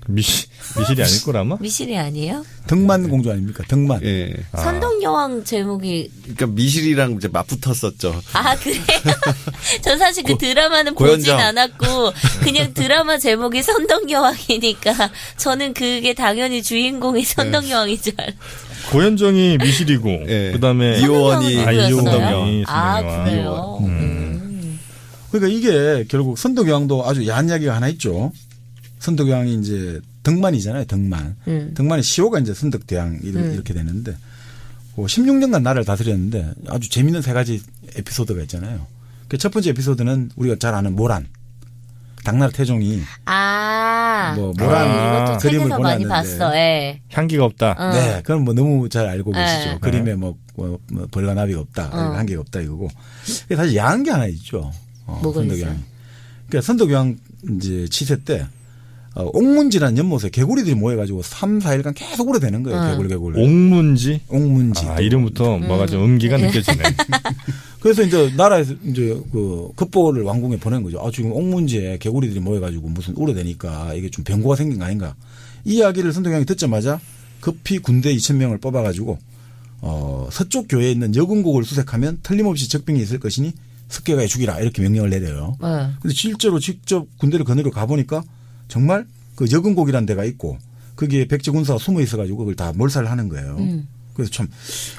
미실이 아닐 거라마? 미실이 아니에요? 등만공주 아닙니까? 등만. 예. 선덕여왕 제목이. 그러니까 미실이랑 이제 맞붙었었죠. 아, 그래요? 전 사실 그 드라마는 보진 않았고, 그냥 드라마 제목이 선덕여왕이니까, 저는 그게 당연히 주인공이 선덕여왕인 줄 알았어요. 고현정이 미실이고, 예. 그 다음에 이호원이 선덕여왕. 아, 그래요? 그러니까 이게 결국 선덕여왕도 아주 야한 이야기가 하나 있죠. 선덕여왕이 이제 등만이잖아요. 등만. 등만의 시호가 이제 선덕대왕 이렇게 되는데 16년간 나라를 다스렸는데 아주 재미있는 세 가지 에피소드가 있잖아요. 그 첫 번째 에피소드는 우리가 잘 아는 모란. 당나라 태종이 뭐 모란 그림을 보냈는데 많이 봤어. 예. 향기가 없다. 네, 그건 뭐 너무 잘 알고 계시죠. 그림에 뭐 벌과 나비가 없다, 향기가 없다 이거고. 사실 야한 게 하나 있죠. 선덕여왕. 그러니까 선덕여왕 이제 치세 때 옥문지라는 연못에 개구리들이 모여가지고 3, 4일간 계속 오래되는 거예요. 개굴. 옥문지? 옥문지. 아, 이름부터 뭐가 좀 음기가 느껴지네. 그래서 이제 나라에서 이제 그 급보를 왕궁에 보낸 거죠. 아, 지금 옥문지에 개구리들이 모여가지고 무슨 오래되니까 이게 좀 변고가 생긴 거 아닌가. 이 이야기를 선덕여왕이 듣자마자 급히 군대 2,000명을 뽑아가지고 서쪽 교회에 있는 여군곡을 수색하면 틀림없이 적병이 있을 것이니 습계가에 죽이라 이렇게 명령을 내려요. 그런데 실제로 직접 군대를 거느려 가보니까 정말 그 여근곡이라는 데가 있고 거기에 백제 군사가 숨어 있어가지고 그걸 다 몰살을 하는 거예요. 그래서 참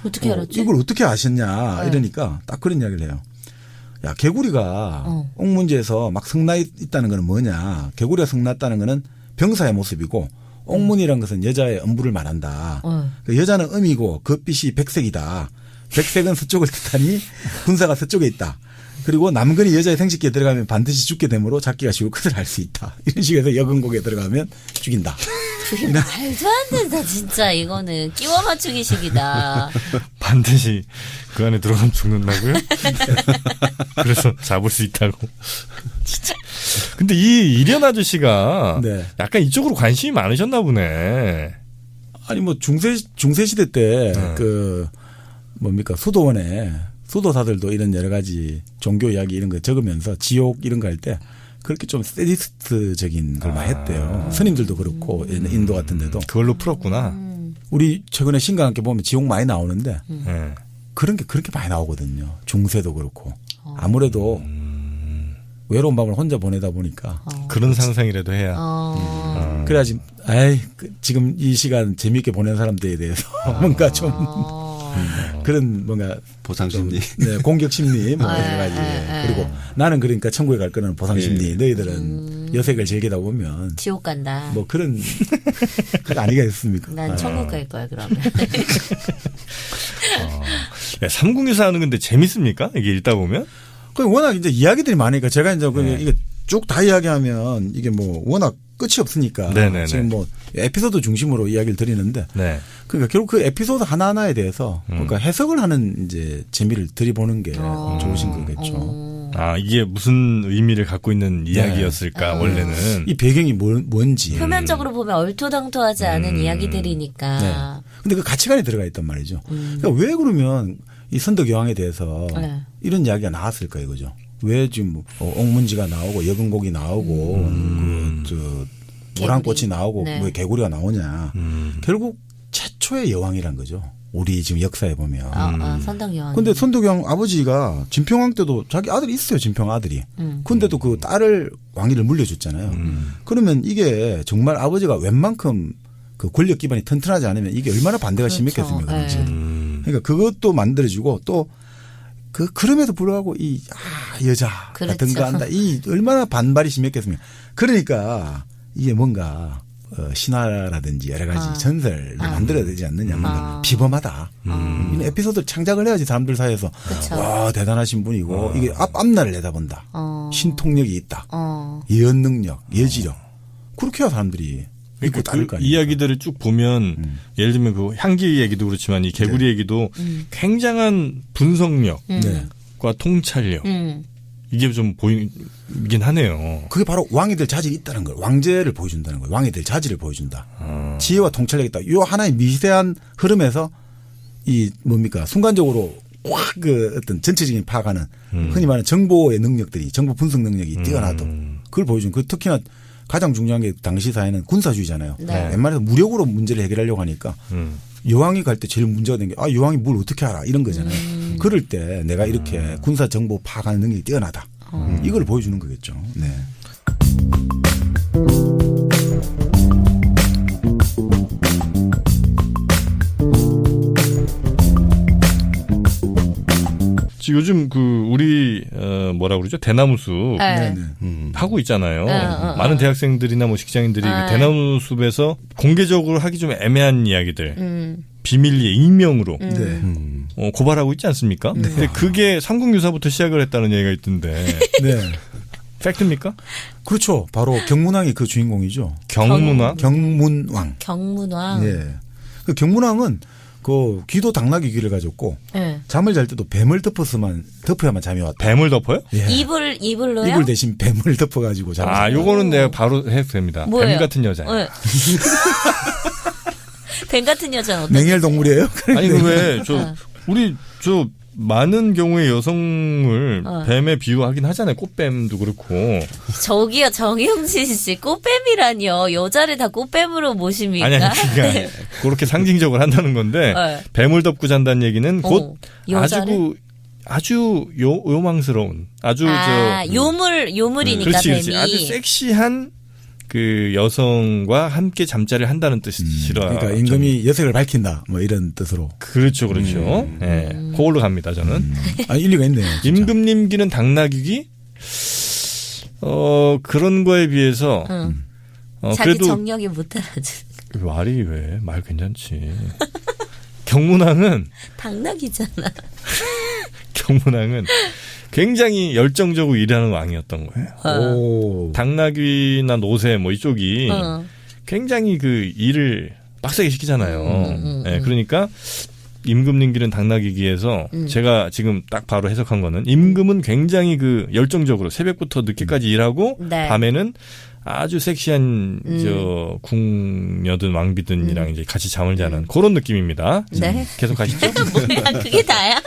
어떻게 알았지? 이걸 어떻게 아셨냐 이러니까 딱 그런 이야기를 해요. 야, 개구리가 옥문지에서 막 성나 있다는 건 뭐냐. 개구리가 성났다는 거는 병사의 모습이고 옥문이라는 것은 여자의 음부를 말한다. 그 여자는 음이고 겉빛이 백색이다. 백색은 서쪽을 뜻하니 군사가 서쪽에 있다. 그리고 남근이 여자의 생식기에 들어가면 반드시 죽게 되므로 잡기가 쉬울 것을 알 수 있다. 이런 식으로 해서 여근곡에 들어가면 죽인다. 그게 말도 안 된다 진짜. 이거는 끼워 맞추기식이다. 반드시 그 안에 들어가면 죽는다고요? 그래서 잡을 수 있다고. 진짜. 근데 이 이련 아저씨가 약간 이쪽으로 관심이 많으셨나 보네. 아니 뭐 중세 시대 때 뭡니까 수도원에 수도사들도 이런 여러 가지 종교 이야기 이런 거 적으면서 지옥 이런 거 할 때 그렇게 좀 세디스트적인 걸 많이 했대요. 스님들도 그렇고 인도 같은 데도. 그걸로 풀었구나. 우리 최근에 신과 함께 보면 지옥 많이 나오는데 그런 게 그렇게 많이 나오거든요. 중세도 그렇고. 아무래도 외로운 밤을 혼자 보내다 보니까. 그런 상상이라도 해야. 그래야지 지금 이 시간 재미있게 보낸 사람들에 대해서 뭔가 좀 그런 뭔가 보상심리, 네, 공격심리 뭐 여러 가지. 그리고 나는 그러니까 천국에 갈 거는 보상심리. 너희들은 여색을 즐기다 보면 지옥 간다. 뭐 그런 그거 아니겠습니까? 난 천국 갈 거야 그러면. 삼국유사 하는 근데 재밌습니까? 이게 읽다 보면? 그 워낙 이제 이야기들이 많으니까 제가 이제 이게 쭉 다 이야기하면 이게 뭐 워낙 끝이 없으니까 네네네. 지금 뭐 에피소드 중심으로 이야기를 드리는데 네. 그러니까 결국 그 에피소드 하나하나에 대해서 그러니까 해석을 하는 이제 재미를 들이보는 게 좋으신 거겠죠. 이게 무슨 의미를 갖고 있는 이야기였을까 원래는. 이 배경이 뭔지. 표면적으로 보면 얼토당토하지 않은 이야기들이니까. 네. 근데 그 가치관이 들어가 있단 말이죠. 그러니까 왜 그러면 이 선덕여왕에 대해서 이런 이야기가 나왔을까 이거죠. 왜 지금 옥문지가 나오고 여근곡이 나오고 모란꽃이 나오고 네. 왜 개구리가 나오냐. 결국 최초의 여왕이란 거죠. 우리 지금 역사에 보면. 선덕여왕. 근데 선덕여왕 아버지가 진평왕 때도 자기 아들이 있어요. 진평 아들이. 근데도 그 딸을 왕위를 물려줬잖아요. 그러면 이게 정말 아버지가 웬만큼 그 권력 기반이 튼튼하지 않으면 이게 얼마나 반대가 심했겠습니까. 네. 그러니까 그것도 만들어주고 또 그럼에도 불구하고 여자 같은 거 한다. 이 얼마나 반발이 심했겠습니까. 그러니까 이게 뭔가 신화라든지 여러 가지 전설을 만들어야 되지 않느냐. 뭔가 비범하다. 이런 에피소드를 창작을 해야지 사람들 사이에서 와 대단하신 분이고 이게 앞날을 내다본다. 신통력이 있다. 예언 능력, 예지력. 그렇게 해야 사람들이 믿고 따를 거 아닙니까. 이야기들을 쭉 보면 예를 들면 그 향기 얘기도 그렇지만 이 개구리 얘기도 굉장한 분석력과 통찰력 이게 좀 보이긴 하네요. 그게 바로 왕이 될 자질이 있다는 거예요. 왕제를 보여준다는 거예요. 왕이 될 자질을 보여준다. 지혜와 통찰력이 있다. 이 하나의 미세한 흐름에서 이 뭡니까 순간적으로 확 그 어떤 전체적인 파악하는 흔히 말하는 정보의 능력들이 정보 분석 능력이 뛰어나도 그걸 보여준. 그 특히나 가장 중요한 게 당시 사회는 군사주의잖아요. 네. 웬만해서 무력으로 문제를 해결하려고 하니까 여왕이 갈 때 제일 문제가 된 게 여왕이 뭘 어떻게 알아 이런 거잖아요. 그럴 때 내가 이렇게 군사 정보 파악하는 능력이 뛰어나다. 이걸 보여주는 거겠죠. 네. 요즘 우리 뭐라 그러죠? 대나무 숲 하고 있잖아요. 많은 대학생들이나 뭐 직장인들이 그 대나무 숲에서 공개적으로 하기 좀 애매한 이야기들 비밀리에 익명으로 고발하고 있지 않습니까? 근데 그게 삼국유사부터 시작을 했다는 얘기가 있던데. 네. 팩트입니까? 그렇죠. 바로 경문왕이 그 주인공이죠. 경문왕? 경문왕. 경문왕. 예. 그 경문왕은 그 귀도 당나귀 귀를 가졌고 잠을 잘 때도 뱀을 덮어야만 잠이 왔다. 뱀을 덮어요? 예. 이불로요? 이불 대신 뱀을 덮어가지고 잠을. 요거는 내가 바로 해도 됩니다. 뭐예요? 뱀 같은 여자. 네. 뱀 같은 여자는 어떤? 맹혈 동물이에요? 아니 왜 우리 많은 경우에 여성을 뱀에 비유하긴 하잖아요. 꽃뱀도 그렇고. 저기요, 정영진 씨, 꽃뱀이라니요. 여자를 다 꽃뱀으로 모십니까? 아니, 그러니까 그렇게 상징적으로 한다는 건데 뱀을 덮고 잔다는 얘기는 곧 아주 요망스러운 요물이니까 그렇지, 뱀이 아주 섹시한 그 여성과 함께 잠자리를 한다는 뜻이라. 그러니까 임금이 여색을 밝힌다. 뭐 이런 뜻으로. 그렇죠. 네. 그걸로 갑니다. 저는. 일리가 있네요. 진짜. 임금님기는 당나귀기? 그런 거에 비해서 자기 그래도 정력이 못 알아줘. 말이 왜? 말 괜찮지. 경문왕은 당나귀잖아. 경문왕은 굉장히 열정적으로 일하는 왕이었던 거예요. 당나귀나 노새 뭐 이쪽이 굉장히 그 일을 빡세게 시키잖아요. 네, 그러니까 임금님기는 당나귀기에서 제가 지금 딱 바로 해석한 거는 임금은 굉장히 그 열정적으로 새벽부터 늦게까지 일하고 밤에는 아주 섹시한 저 궁녀든 왕비든이랑 이제 같이 잠을 자는 그런 느낌입니다. 네. 계속 가시죠. 뭐야, 그게 다야?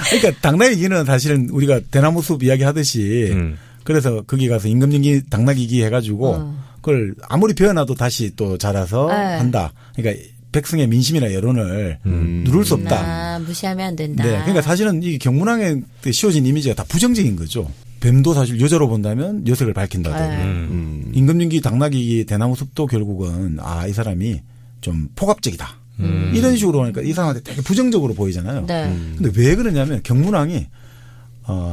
그러니까 당나귀기는 사실은 우리가 대나무 숲 이야기 하듯이 그래서 거기 가서 임금님기 당나귀기 해가지고 그걸 아무리 베어놔도 다시 또 자라서 한다. 그러니까 백성의 민심이나 여론을 누를 수 없다. 무시하면 안 된다. 네. 그러니까 사실은 이 경문왕에 씌워진 이미지가 다 부정적인 거죠. 뱀도 사실 여자로 본다면 여색을 밝힌다든지 임금님기 당나귀기 대나무 숲도 결국은 이 사람이 좀 폭압적이다. 이런 식으로 하니까 이 사람한테 되게 부정적으로 보이잖아요. 네. 근데 왜 그러냐면 경문왕이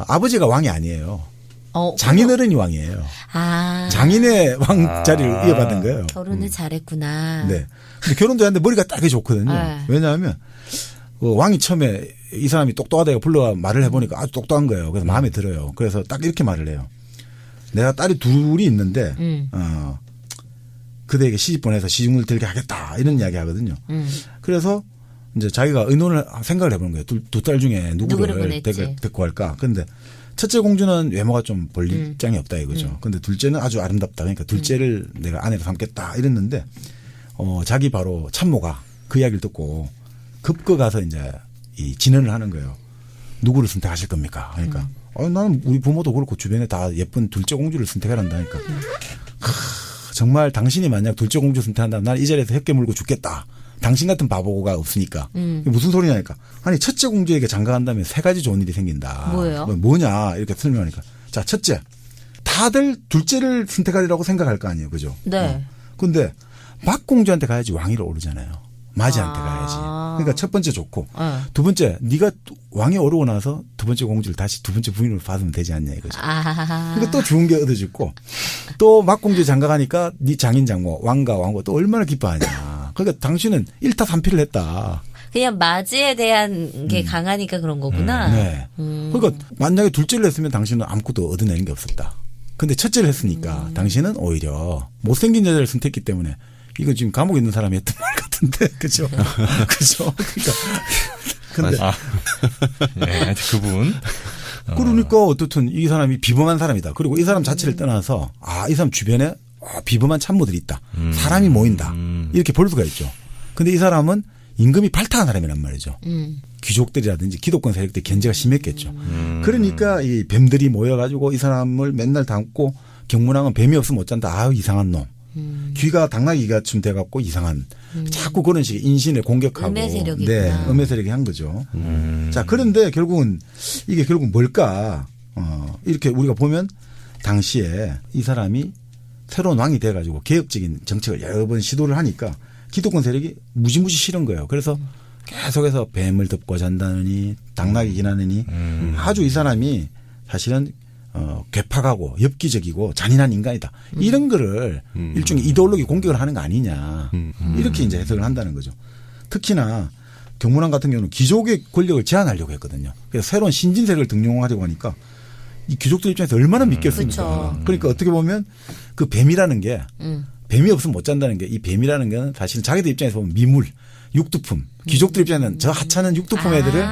아버지가 왕이 아니에요. 장인어른이 왕이에요. 장인의 왕 자리를 이어받은 거예요. 결혼을 잘했구나. 네. 근데 결혼도 했는데 머리가 되게 좋거든요. 왜냐하면 왕이 처음에 이 사람이 똑똑하다고 불러가 말을 해보니까 아주 똑똑한 거예요. 그래서 마음에 들어요. 그래서 딱 이렇게 말을 해요. 내가 딸이 둘이 있는데 그대에게 시집 보내서 시중을 들게 하겠다 이런 이야기 하거든요. 그래서 이제 자기가 생각을 해보는 거예요. 두 딸 중에 누구를 데리고 갈까. 근데 첫째 공주는 외모가 좀 볼일장이 없다 이거죠. 근데 둘째는 아주 아름답다. 그러니까 둘째를 내가 아내로 삼겠다 이랬는데 자기 바로 참모가 그 이야기를 듣고 급거 가서 이제 이 진언을 하는 거예요. 누구를 선택하실 겁니까? 그러니까 나는 우리 부모도 그렇고 주변에 다 예쁜 둘째 공주를 선택하란다니까. 정말 당신이 만약 둘째 공주 선택한다면 난 이 자리에서 헥게 물고 죽겠다. 당신 같은 바보가 없으니까. 무슨 소리냐니까. 아니 첫째 공주에게 장가간다면 3가지 좋은 일이 생긴다. 뭐예요? 뭐냐 이렇게 설명하니까. 자 첫째. 다들 둘째를 선택하리라고 생각할 거 아니에요. 그죠? 네. 근데 막공주한테 가야지 왕위를 오르잖아요. 맞이한테 가야지. 그러니까 첫 번째 좋고 두 번째 네가 왕에 오르고 나서 두 번째 공주를 다시 두 번째 부인으로 받으면 되지 않냐 이거죠. 그러니까 또 좋은 게 얻어지고 또 막공주 장가가니까 네 장인장모 왕가 왕후 또 얼마나 기뻐하냐. 그러니까 당신은 1타 3피를 했다. 그냥 맞이에 대한 게 강하니까 그런 거구나. 네. 그러니까 만약에 둘째를 했으면 당신은 아무것도 얻어내는 게 없었다. 근데 첫째를 했으니까 당신은 오히려 못생긴 여자를 선택했기 때문에 이거 지금 감옥에 있는 사람이 했던 말 같은데, 그죠? 그죠? 그러니까. 근데. 그 부분. 그러니까 어떻든 이 사람이 비범한 사람이다. 그리고 이 사람 자체를 떠나서, 이 사람 주변에 비범한 참모들이 있다. 사람이 모인다. 이렇게 볼 수가 있죠. 근데 이 사람은 임금이 발탁한 사람이란 말이죠. 귀족들이라든지 기독권 세력들이 견제가 심했겠죠. 그러니까 이 뱀들이 모여가지고 이 사람을 맨날 담고 경문왕은 뱀이 없으면 못 잔다. 이상한 놈. 귀가 당나귀가쯤 돼갖고 이상한 자꾸 그런 식의 인신을 공격하고 음의 세력이 음의 세력이 한 거죠. 자 그런데 결국은 이게 결국 뭘까? 이렇게 우리가 보면 당시에 이 사람이 새로운 왕이 돼가지고 개혁적인 정책을 여러 번 시도를 하니까 기독권 세력이 무지무지 싫은 거예요. 그래서 계속해서 뱀을 덮고 잔다느니 당나귀 기나느니 아주 이 사람이 사실은 괴팍하고 엽기적이고 잔인한 인간이다. 이런 거를 일종의 이데올로기 공격을 하는 거 아니냐. 이렇게 이제 해석을 한다는 거죠. 특히나 경문왕 같은 경우는 귀족의 권력을 제한하려고 했거든요. 그래서 새로운 신진 세력을 등용하려고 하니까 이 귀족들 입장에서 얼마나 믿겠습니까. 그러니까 어떻게 보면 그 뱀이라는 게 뱀이 없으면 못 잔다는 게 이 뱀이라는 게 사실은 자기들 입장에서 보면 미물, 육두품. 귀족들 입장에는 저 하찮은 육두품 애들을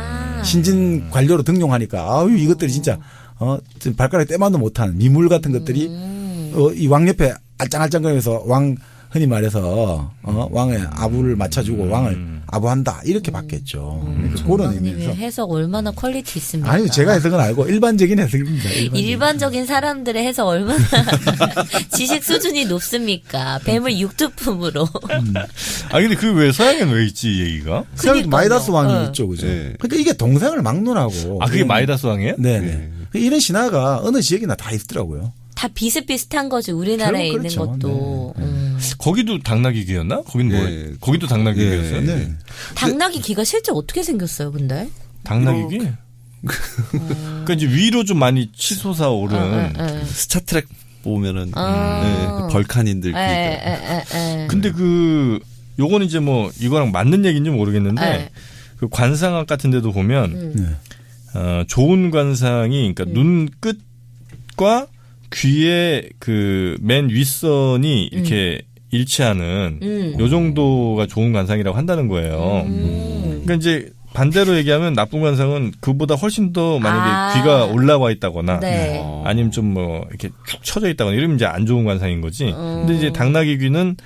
신진 관료로 등용하니까 이것들이 진짜 발가락에 때만도 못한 미물 같은 것들이 이 왕 옆에 알짱알짱거리면서 왕 흔히 말해서 왕의 아부를 맞춰주고 왕을 아부한다 이렇게 봤겠죠. 그런 의미에서 해석 얼마나 퀄리티 있습니까? 아니 제가 해석은 알고 일반적인 해석입니다. 일반적인 사람들의 해석 얼마나 지식 수준이 높습니까? 뱀을 육두품으로. 근데 그 왜 서양에는 왜 있지 이 얘기가? 서양에도 마이다스 왕이 있죠, 그죠? 네. 그러니까 이게 동생을 막론하고. 그게 마이다스 왕이에요? 네네. 이런 신화가 어느 지역이나 다 있더라고요. 다 비슷비슷한 거지 우리나라에 있는 것도. 네. 거기도 당나귀 귀였나? 거긴 뭐예요? 거기도 당나귀 귀였어요? 네. 당나귀 귀가 실제 어떻게 생겼어요, 근데? 당나귀 귀? 그러니까 이제 위로 좀 많이 치솟아 오른. 스타트랙 보면은 그 벌칸인들 귀가. 근데 요거는 이제 뭐 이거랑 맞는 얘기인지 모르겠는데 그 관상학 같은 데도 보면 좋은 관상이 그러니까 눈 끝과 귀의 그 맨 윗선이 이렇게 일치하는 요 정도가 좋은 관상이라고 한다는 거예요. 그러니까 이제 반대로 얘기하면 나쁜 관상은 그보다 훨씬 더 만약에 귀가 올라와 있다거나 네. 아니면 좀 뭐 이렇게 쭉 쳐져 있다거나 이러면 이제 안 좋은 관상인 거지. 근데 이제 당나귀 귀는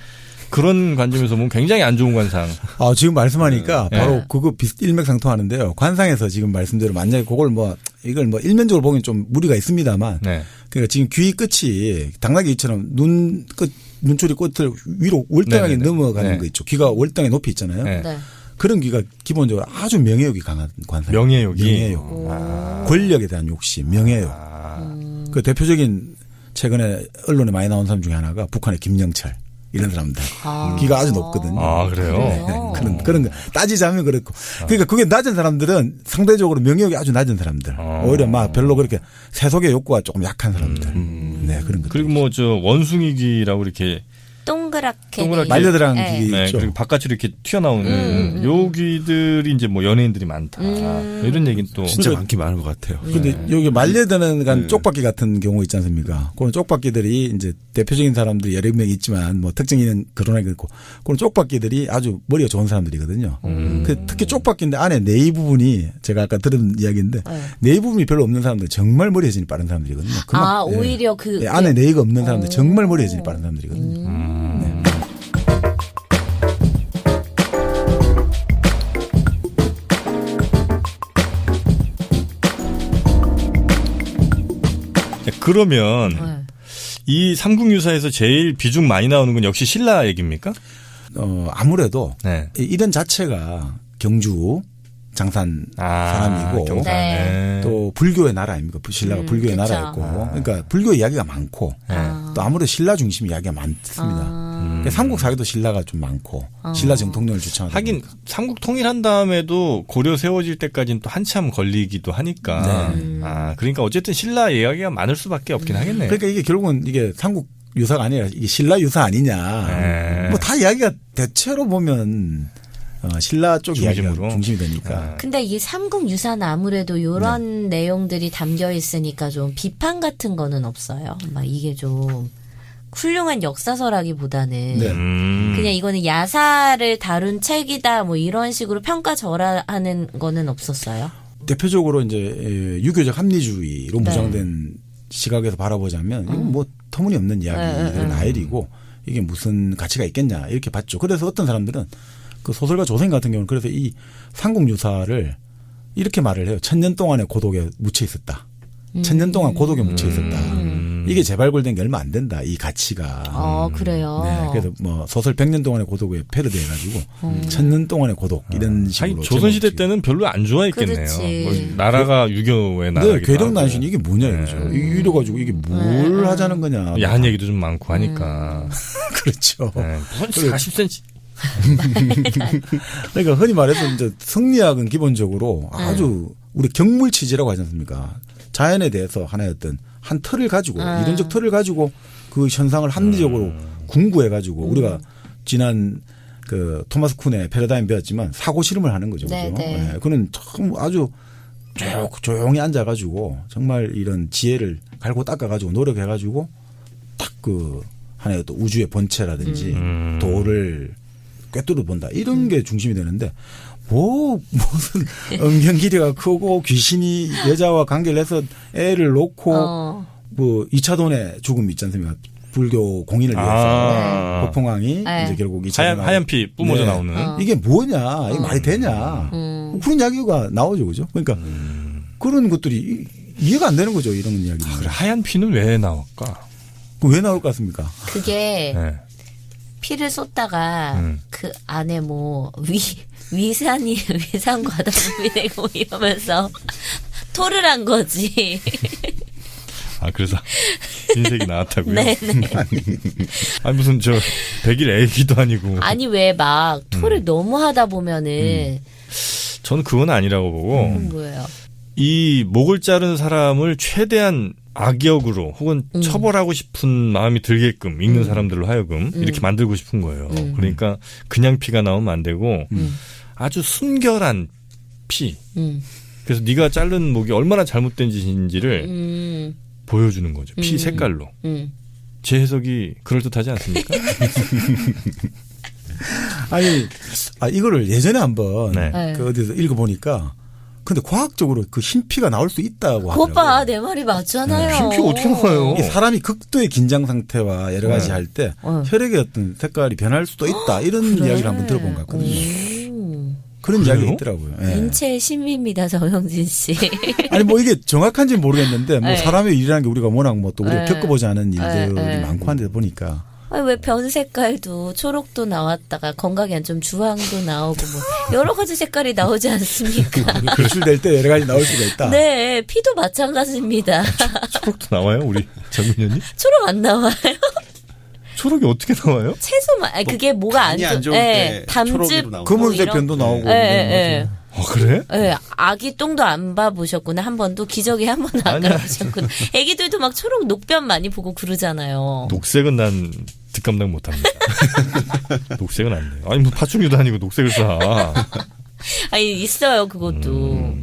그런 관점에서 보면 굉장히 안 좋은 관상. 지금 말씀하니까 바로 그거 일맥상통하는데요. 관상에서 지금 말씀대로 만약에 그걸 이걸 일면적으로 보기엔 좀 무리가 있습니다만. 네. 그러니까 지금 귀 끝이 당나귀처럼 눈초리 끝을 위로 월등하게 넘어가는 거 있죠. 귀가 월등하게 높이 있잖아요. 네. 그런 귀가 기본적으로 아주 명예욕이 강한 관상. 명예욕. 권력에 대한 욕심, 명예욕. 그 대표적인 최근에 언론에 많이 나온 사람 중에 하나가 북한의 김영철. 이런 사람들. 귀가 아주 높거든요. 그래요? 네. 그런 거. 따지자면 그렇고. 그러니까 그게 낮은 사람들은 상대적으로 명예욕이 아주 낮은 사람들. 오히려 별로 그렇게 세속의 욕구가 조금 약한 사람들. 네, 그런 거. 그리고 원숭이 귀라고 이렇게 동그랗게 말려들어간 귀 있죠. 그리고 바깥으로 이렇게 튀어나오는 요 귀들이 이제 연예인들이 많다. 이런 얘기는 또 진짜 많은 것 같아요. 근데 여기 말려드는 쪽박귀 같은 경우 있지 않습니까? 그런 쪽박귀들이 이제 대표적인 사람들이 여러 명 있지만 특징 있는 그런 애가 있고 그런 쪽박귀들이 아주 머리가 좋은 사람들이거든요. 특히 쪽박귀인데 안에 네이 부분이 제가 아까 들은 이야기인데 네이 부분이 별로 없는 사람들 정말 머리 회전이 빠른 사람들이거든요. 오히려 안에 네이가 없는 사람들 정말 머리 회전이 빠른 사람들이거든요. 그러면 이 삼국유사에서 제일 비중 많이 나오는 건 역시 신라 얘기입니까? 아무래도 이런 자체가 경주 장산 사람이고 또 불교의 나라 아닙니까? 신라가 불교의 나라였고 그러니까 불교 이야기가 많고 또 아무래도 신라 중심 이야기가 많습니다. 삼국 사회도 신라가 좀 많고 신라 정통령을 주창하다 하긴 삼국 통일한 다음에도 고려 세워질 때까지는 또 한참 걸리기도 하니까 그러니까 어쨌든 신라 이야기가 많을 수밖에 없긴 하겠네요. 그러니까 이게 결국은 이게 삼국 유사가 아니라 이게 신라 유사 아니냐. 다 이야기가 대체로 보면 신라 쪽 이야기가 중심이 되니까. 근데 이 삼국 유사는 아무래도 이런 내용들이 담겨 있으니까 좀 비판 같은 거는 없어요. 이게 좀 훌륭한 역사서라기보다는 그냥 이거는 야사를 다룬 책이다 이런 식으로 평가절하하는 거는 없었어요. 대표적으로 이제 유교적 합리주의로 무장된 시각에서 바라보자면 이건 터무니없는 이야기들은 나일이고 이게 무슨 가치가 있겠냐 이렇게 봤죠. 그래서 어떤 사람들은 그 소설가 조생 같은 경우는 그래서 이 삼국유사를 이렇게 말을 해요. 1000년 동안의 고독에 묻혀 있었다. 1000년 동안 고독에 묻혀 있었다. 이게 재발굴된 게 얼마 안 된다. 이 가치가. 그래요. 네. 그래서 소설 100년 동안의 고독에 패러디해가지고 1000년 동안의 고독 이런 식으로. 조선시대 때는 별로 안 좋아했겠네요. 나라가 유교의 나라기도 하고. 괴력난신 이게 뭐냐 이거죠. 이래가지고 이게 뭘 하자는 거냐. 야한 얘기도 좀 많고 하니까. 그렇죠. 40cm. 그러니까 흔히 말해서 이제 성리학은 기본적으로 아주 우리 경물치지라고 하지 않습니까? 자연에 대해서 하나의 한 틀을 가지고 이론적 틀을 가지고 그 현상을 합리적으로 궁구해가지고 우리가 지난 그 토마스 쿤의 패러다임 배웠지만 사고 실험을 하는 거죠. 그죠? 네, 그는 참 아주 조용히 앉아가지고 정말 이런 지혜를 갈고 닦아가지고 노력해가지고 딱 그 하나의 또 우주의 본체라든지 도를 꿰뚫어 본다. 이런 게 중심이 되는데 무슨 엉경기리가 크고 귀신이 여자와 관계를 해서 애를 놓고 2차돈의 죽음이 있지 않습니까? 불교 공인을 위해서 폭풍왕이 이제 결국 2차돈 하얀 피 뿜어져 나오는 이게 뭐냐? 이게 말이 되냐? 그런 이야기가 나오죠. 그죠? 그러니까 그런 것들이 이해가 안 되는 거죠. 이런 이야기. 그래, 하얀 피는 왜 나올까? 왜 나올 것 같습니까? 그게 피를 쏟다가 그 안에 위산 과다분이 되고 이러면서 토를 한 거지. 그래서 흰색이 나왔다고요? 네네. 아니 무슨 백일 애기도 아니고. 아니 왜 토를 너무 하다 보면은. 저는 그건 아니라고 보고. 뭐예요? 이 목을 자른 사람을 최대한 악역으로 혹은 처벌하고 싶은 마음이 들게끔 읽는 사람들로 하여금 이렇게 만들고 싶은 거예요. 그러니까 그냥 피가 나오면 안 되고 아주 순결한 피. 그래서 네가 자른 목이 얼마나 잘못된 짓인지를 보여주는 거죠. 피 색깔로. 제 해석이 그럴듯하지 않습니까? 아니, 이거를 예전에 한번 네. 그 어디서 읽어보니까 근데 과학적으로 그 흰피가 나올 수 있다고 하더라고요. 오빠 내 말이 맞잖아요. 흰피 어떻게 나와요? 이 사람이 극도의 긴장 상태와 여러 가지 할 때 혈액의 어떤 색깔이 변할 수도 있다. 이런 이야기를 한번 들어본 것 같거든요. 그런 이야기가 있더라고요. 예. 인체의 신비입니다, 정영진 씨. 아니 뭐 이게 정확한지는 모르겠는데 뭐 네. 사람의 일이라는 게 우리가 워낙 뭐 또 우리가 네. 겪어보지 않은 일들이 네. 많고 한데 보니까 아니, 왜 변 색깔도 초록도 나왔다가 건강에 안 좀 주황도 나오고 뭐 여러 가지 색깔이 나오지 않습니까? 배출될 때 여러 가지 나올 수가 있다. 네, 피도 마찬가지입니다. 초록도 나와요, 우리 정민현이? 초록 안 나와요? 초록이 어떻게 나와요? 채소만, 아니, 그게 뭐가 안 간이 안 좋, 좋을 예, 때 담즙, 초록으로 나오고. 검은색 뭐 변도 나오고. 예, 예. 그래? 예, 아기 똥도 안 봐보셨구나. 한 번도 기저귀 한 번도 안 아니야. 가보셨구나. 애기들도 막 초록 녹변 많이 보고 그러잖아요. 녹색은 난 뒷감당 못합니다. 녹색은 안 돼요. 아니 뭐 파충류도 아니고 녹색을 사. 아니 있어요 그것도.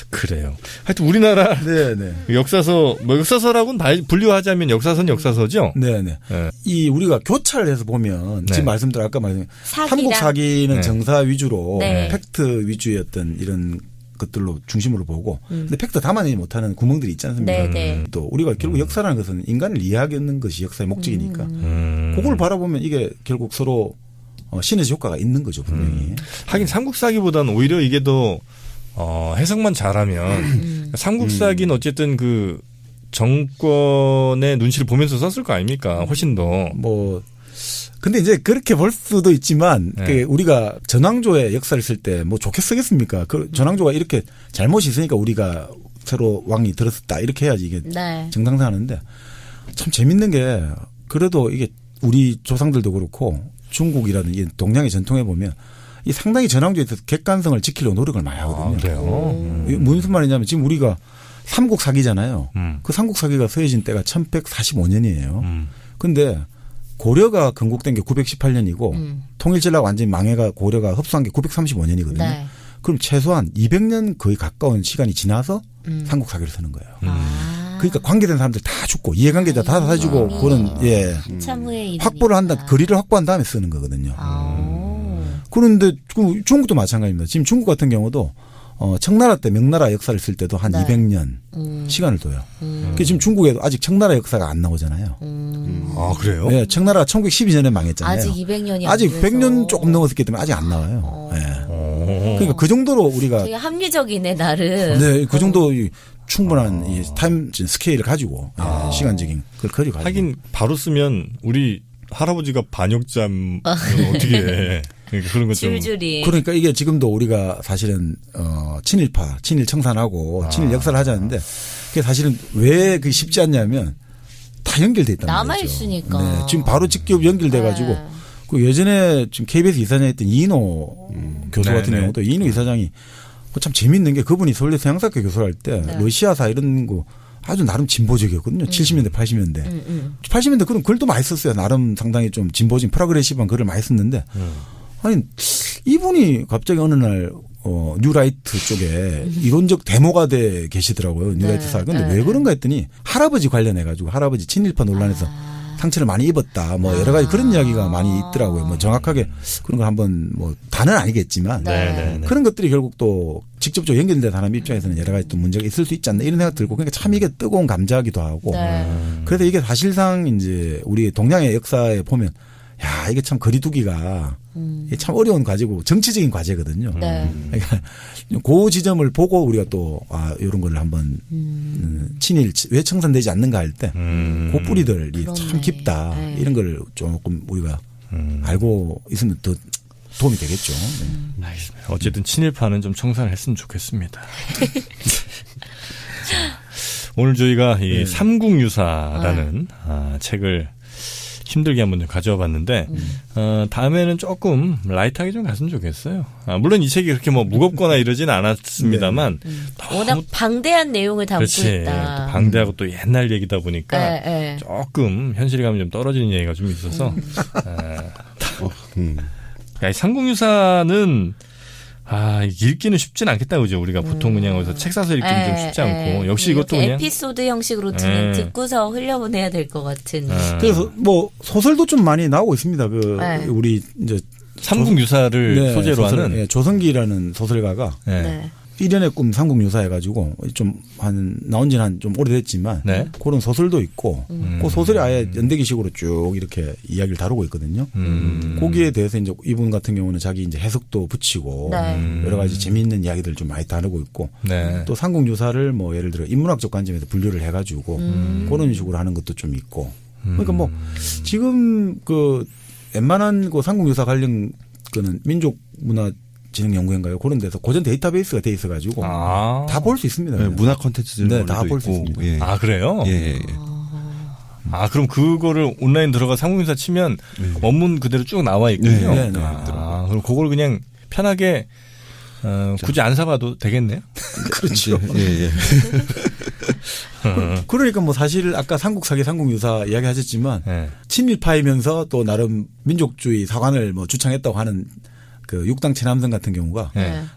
그래요. 하여튼 우리나라 네네. 역사서 뭐 역사서라고는 다 분류하자면 역사서는 역사서죠. 네네. 네. 이 우리가 교차를 해서 보면 네. 지금 말씀드린 아까 말씀 사기랑. 삼국 사기는 네. 정사 위주로 네. 팩트 위주의 어떤 이런 것들로 중심으로 보고 근데 팩트 담아내지 못하는 구멍들이 있지 않습니까? 네네. 또 우리가 결국 역사라는 것은 인간을 이해하는 것이 역사의 목적이니까 그걸 바라보면 이게 결국 서로 시너지 효과가 있는 거죠 분명히. 하긴 삼국사기보다는 오히려 이게 더 해석만 잘하면 삼국사기는 어쨌든 그 정권의 눈치를 보면서 썼을 거 아닙니까? 훨씬 더. 뭐 근데 이제 그렇게 볼 수도 있지만 네. 그 우리가 전왕조의 역사를 쓸 때 뭐 좋게 쓰겠습니까? 그 전왕조가 이렇게 잘못이 있으니까 우리가 새로 왕이 들었다 이렇게 해야지 이게 네. 정상화하는데 참 재밌는 게 그래도 이게 우리 조상들도 그렇고 중국이라든지 동양의 전통에 보면 이 상당히 전왕조에 대해서 객관성을 지키려고 노력을 많이 하거든요. 그래요. 이게 무슨 말이냐면 지금 우리가 삼국 사기잖아요. 그 삼국 사기가 서해진 때가 1145년이에요. 근데 고려가 건국된 게 918년이고 통일전라가 완전히 망해가 고려가 흡수한 게 935년이거든요. 네. 그럼 최소한 200년 거의 가까운 시간이 지나서 삼국 사기를 쓰는 거예요. 그러니까 관계된 사람들 다 죽고 이해관계자 다 사주고 그런 참 후의 일이니까. 확보를 한다 거리를 확보한 다음에 쓰는 거거든요. 그런데 중국도 마찬가지입니다. 지금 중국 같은 경우도 청나라 때 명나라 역사를 쓸 때도 한 네. 200년 시간을 둬요. 그러니까 지금 중국에도 아직 청나라 역사가 안 나오잖아요. 아 그래요? 네, 청나라가 1912년에 망했잖아요. 아직 200년이 아직 100년 조금 넘었기 때문에 아직 안 나와요. 네. 그러니까 그 정도로 우리가 되게 합리적이네 나름. 네, 그 정도 충분한 이 타임 스케일을 가지고 시간적인 그걸 가지고 하긴 바로 쓰면 우리 할아버지가 반역자면 어떻게 해. 그러니까 그런 것 좀. 줄줄이. 그러니까 이게 지금도 우리가 사실은 친일파, 친일 청산하고 친일 역사를 하자는데 그게 사실은 왜 그게 쉽지 않냐면 다 연결돼 있단 말이죠. 남아 있으니까. 네, 지금 바로 직접 연결돼 가지고 네. 그 예전에 지금 KBS 이사장했던 이인호 교수 네, 같은 네. 경우도 이인호 이사장이 참 재밌는 게 그분이 서울대 서양사학교 교수를 할 때 네. 러시아사 이런 거 아주 나름 진보적이었거든요. 70년대, 80년대. 80년대 그런 글도 많이 썼어요. 나름 상당히 좀 진보적인 프로그레시브한 글을 많이 썼는데 아니 이분이 갑자기 어느 날 뉴라이트 쪽에 이론적 데모가 돼 계시더라고요. 뉴라이트 사회. 근데 왜 그런가 했더니 할아버지 관련해 가지고 할아버지 친일파 논란에서 상처를 많이 입었다. 뭐 여러 가지 그런 이야기가 많이 있더라고요. 뭐 정확하게 그런 걸 한번 뭐 다는 아니겠지만 네. 그런 것들이 결국 또 직접적으로 연결된 사람 입장에서는 여러 가지 또 문제가 있을 수 있지 않나 이런 생각 들고 그러니까 참 이게 뜨거운 감자기도 하고 그래서 이게 사실상 이제 우리 동양의 역사에 보면 야 이게 참 거리두기가 이게 참 어려운 과제고 정치적인 과제거든요. 네. 그러니까 그 지점을 보고 우리가 또 이런 걸 한번 친일 왜 청산되지 않는가 할 때 그 뿌리들이 그러네. 참 깊다 네. 이런 걸 조금 우리가 알고 있으면 더 도움이 되겠죠. 네. 알겠습니다. 어쨌든 친일파는 좀 청산을 했으면 좋겠습니다. 자, 오늘 저희가 이 삼국유사라는 책을 힘들게 한번 가져와 봤는데 다음에는 조금 라이트하게 좀 갔으면 좋겠어요. 물론 이 책이 그렇게 뭐 무겁거나 이러지는 않았습니다만 워낙 방대한 내용을 담고 그렇지. 있다. 또 방대하고 또 옛날 얘기다 보니까 네. 조금 현실감이 좀 떨어지는 얘기가 좀 있어서 야, 삼국유사는 읽기는 쉽진 않겠다, 그죠? 우리가 보통 그냥 어디서 책 사서 읽기는 좀 쉽지 않고. 역시 이것도 그냥. 에피소드 형식으로 듣고서 흘려보내야 될 것 같은. 그래서 뭐 소설도 좀 많이 나오고 있습니다. 네. 우리 이제 삼국유사를 소재로 하는 네, 조성기라는 소설가가 네. 1년의 꿈 삼국유사 해가지고 좀 나온 지는 한 좀 오래됐지만 그런 소설도 있고 그 소설이 아예 연대기식으로 쭉 이렇게 이야기를 다루고 있거든요. 거기에 대해서 이제 이분 같은 경우는 자기 이제 해석도 붙이고 여러 가지 재미있는 이야기들을 좀 많이 다루고 있고 또 삼국유사를 뭐 예를 들어 인문학적 관점에서 분류를 해가지고 그런 식으로 하는 것도 좀 있고 그러니까 뭐 지금 그 웬만한 그 삼국유사 관련 거는 민족문화진흥연구회인가요? 그런 데서 고전 데이터베이스가 돼 있어가지고 다 볼 수 있습니다. 네, 문화 콘텐츠들 네, 다 볼 수 있습니다. 예. 아 그래요? 예. 그럼 그거를 온라인 들어가 삼국유사 치면 원문 그대로 쭉 나와 있군요. 네. 그럼 그걸 그냥 편하게 굳이 안 사봐도 되겠네요. 그렇죠. 예. 그러니까 뭐 사실 아까 삼국사기 삼국유사 이야기하셨지만 친일파이면서 또 나름 민족주의 사관을 뭐 주창했다고 하는 그 육당 최남선 같은 경우가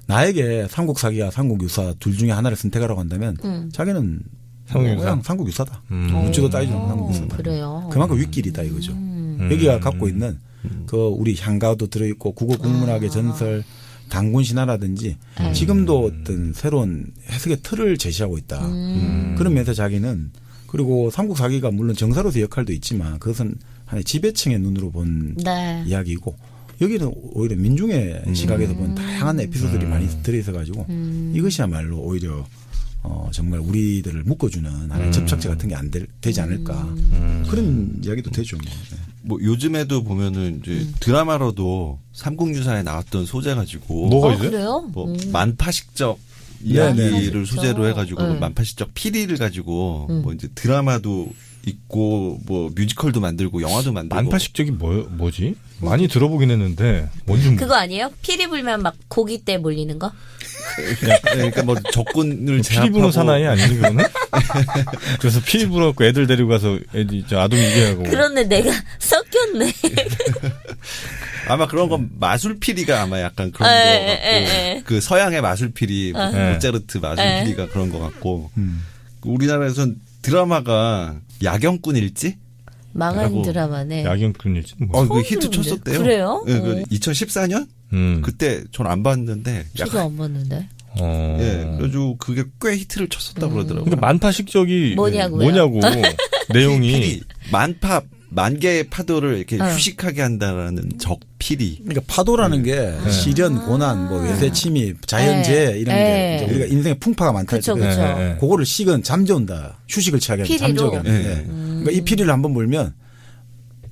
나에게 삼국사기와 삼국유사 둘 중에 하나를 선택하라고 한다면 자기는 그냥 삼국유사다. 묻지도 따지도 않는 삼국유사다. 그래요. 그만큼 윗길이다 이거죠. 여기가 갖고 있는 그 우리 향가도 들어있고 국어 국문학의 전설 단군 신화라든지 지금도 어떤 새로운 해석의 틀을 제시하고 있다. 그런 면에서 자기는 그리고 삼국사기가 물론 정사로서 역할도 있지만 그것은 하나의 지배층의 눈으로 본 이야기고 여기는 오히려 민중의 시각에서 본 다양한 에피소드들이 많이 들어있어가지고 이것이야말로 오히려 정말 우리들을 묶어주는 하나의 접착제 같은 게 안 되지 않을까 그런 이야기도 되죠. 뭐 요즘에도 보면은 이제 드라마로도 삼국유사에 나왔던 소재 가지고 뭐가 있어요? 그래요? 뭐 만파식적 이야기를 소재로 해가지고 만파식적 피리를 가지고 뭐 이제 드라마도 있고 뭐 뮤지컬도 만들고 영화도 만들고 만파식적이 뭐지? 많이 들어보긴 했는데 뭔지 그거 아니에요? 피리 불면 막 고기 때 몰리는 거? 그러니까 뭐 적군을 제압하고 피리 부는 사나이 아니지 그거는? 그래서 피리 불어갖고 애들 데리고 가서 애들 아동 유기하고. 그런데 내가 섞였네. 아마 그런 건 마술피리가 아마 약간 그런 거 같고 그 서양의 마술피리 모차르트 마술피리가 그런 거 같고 우리나라에선 드라마가 야경꾼 일지? 망한 드라마네. 야경꾼 일지? 그 히트 쳤었대요. 그래요? 네, 2014년? 그때 전 안 봤는데. 저도 안 봤는데. 예, 그래가지고 그게 꽤 히트를 쳤었다고 그러더라고요. 그러니까 만파식적이 뭐냐고 내용이 만 개의 파도를 이렇게 휴식하게 한다라는 적피리. 그러니까 파도라는 게 시련, 고난, 뭐 외세 침입, 자연재해 이런 게 우리가 인생에 풍파가 많다 그쵸. 그거를 식은 잠재운다. 휴식을 취하게 하는 잠재우게 하는. 그러니까 이 피리를 한번 불면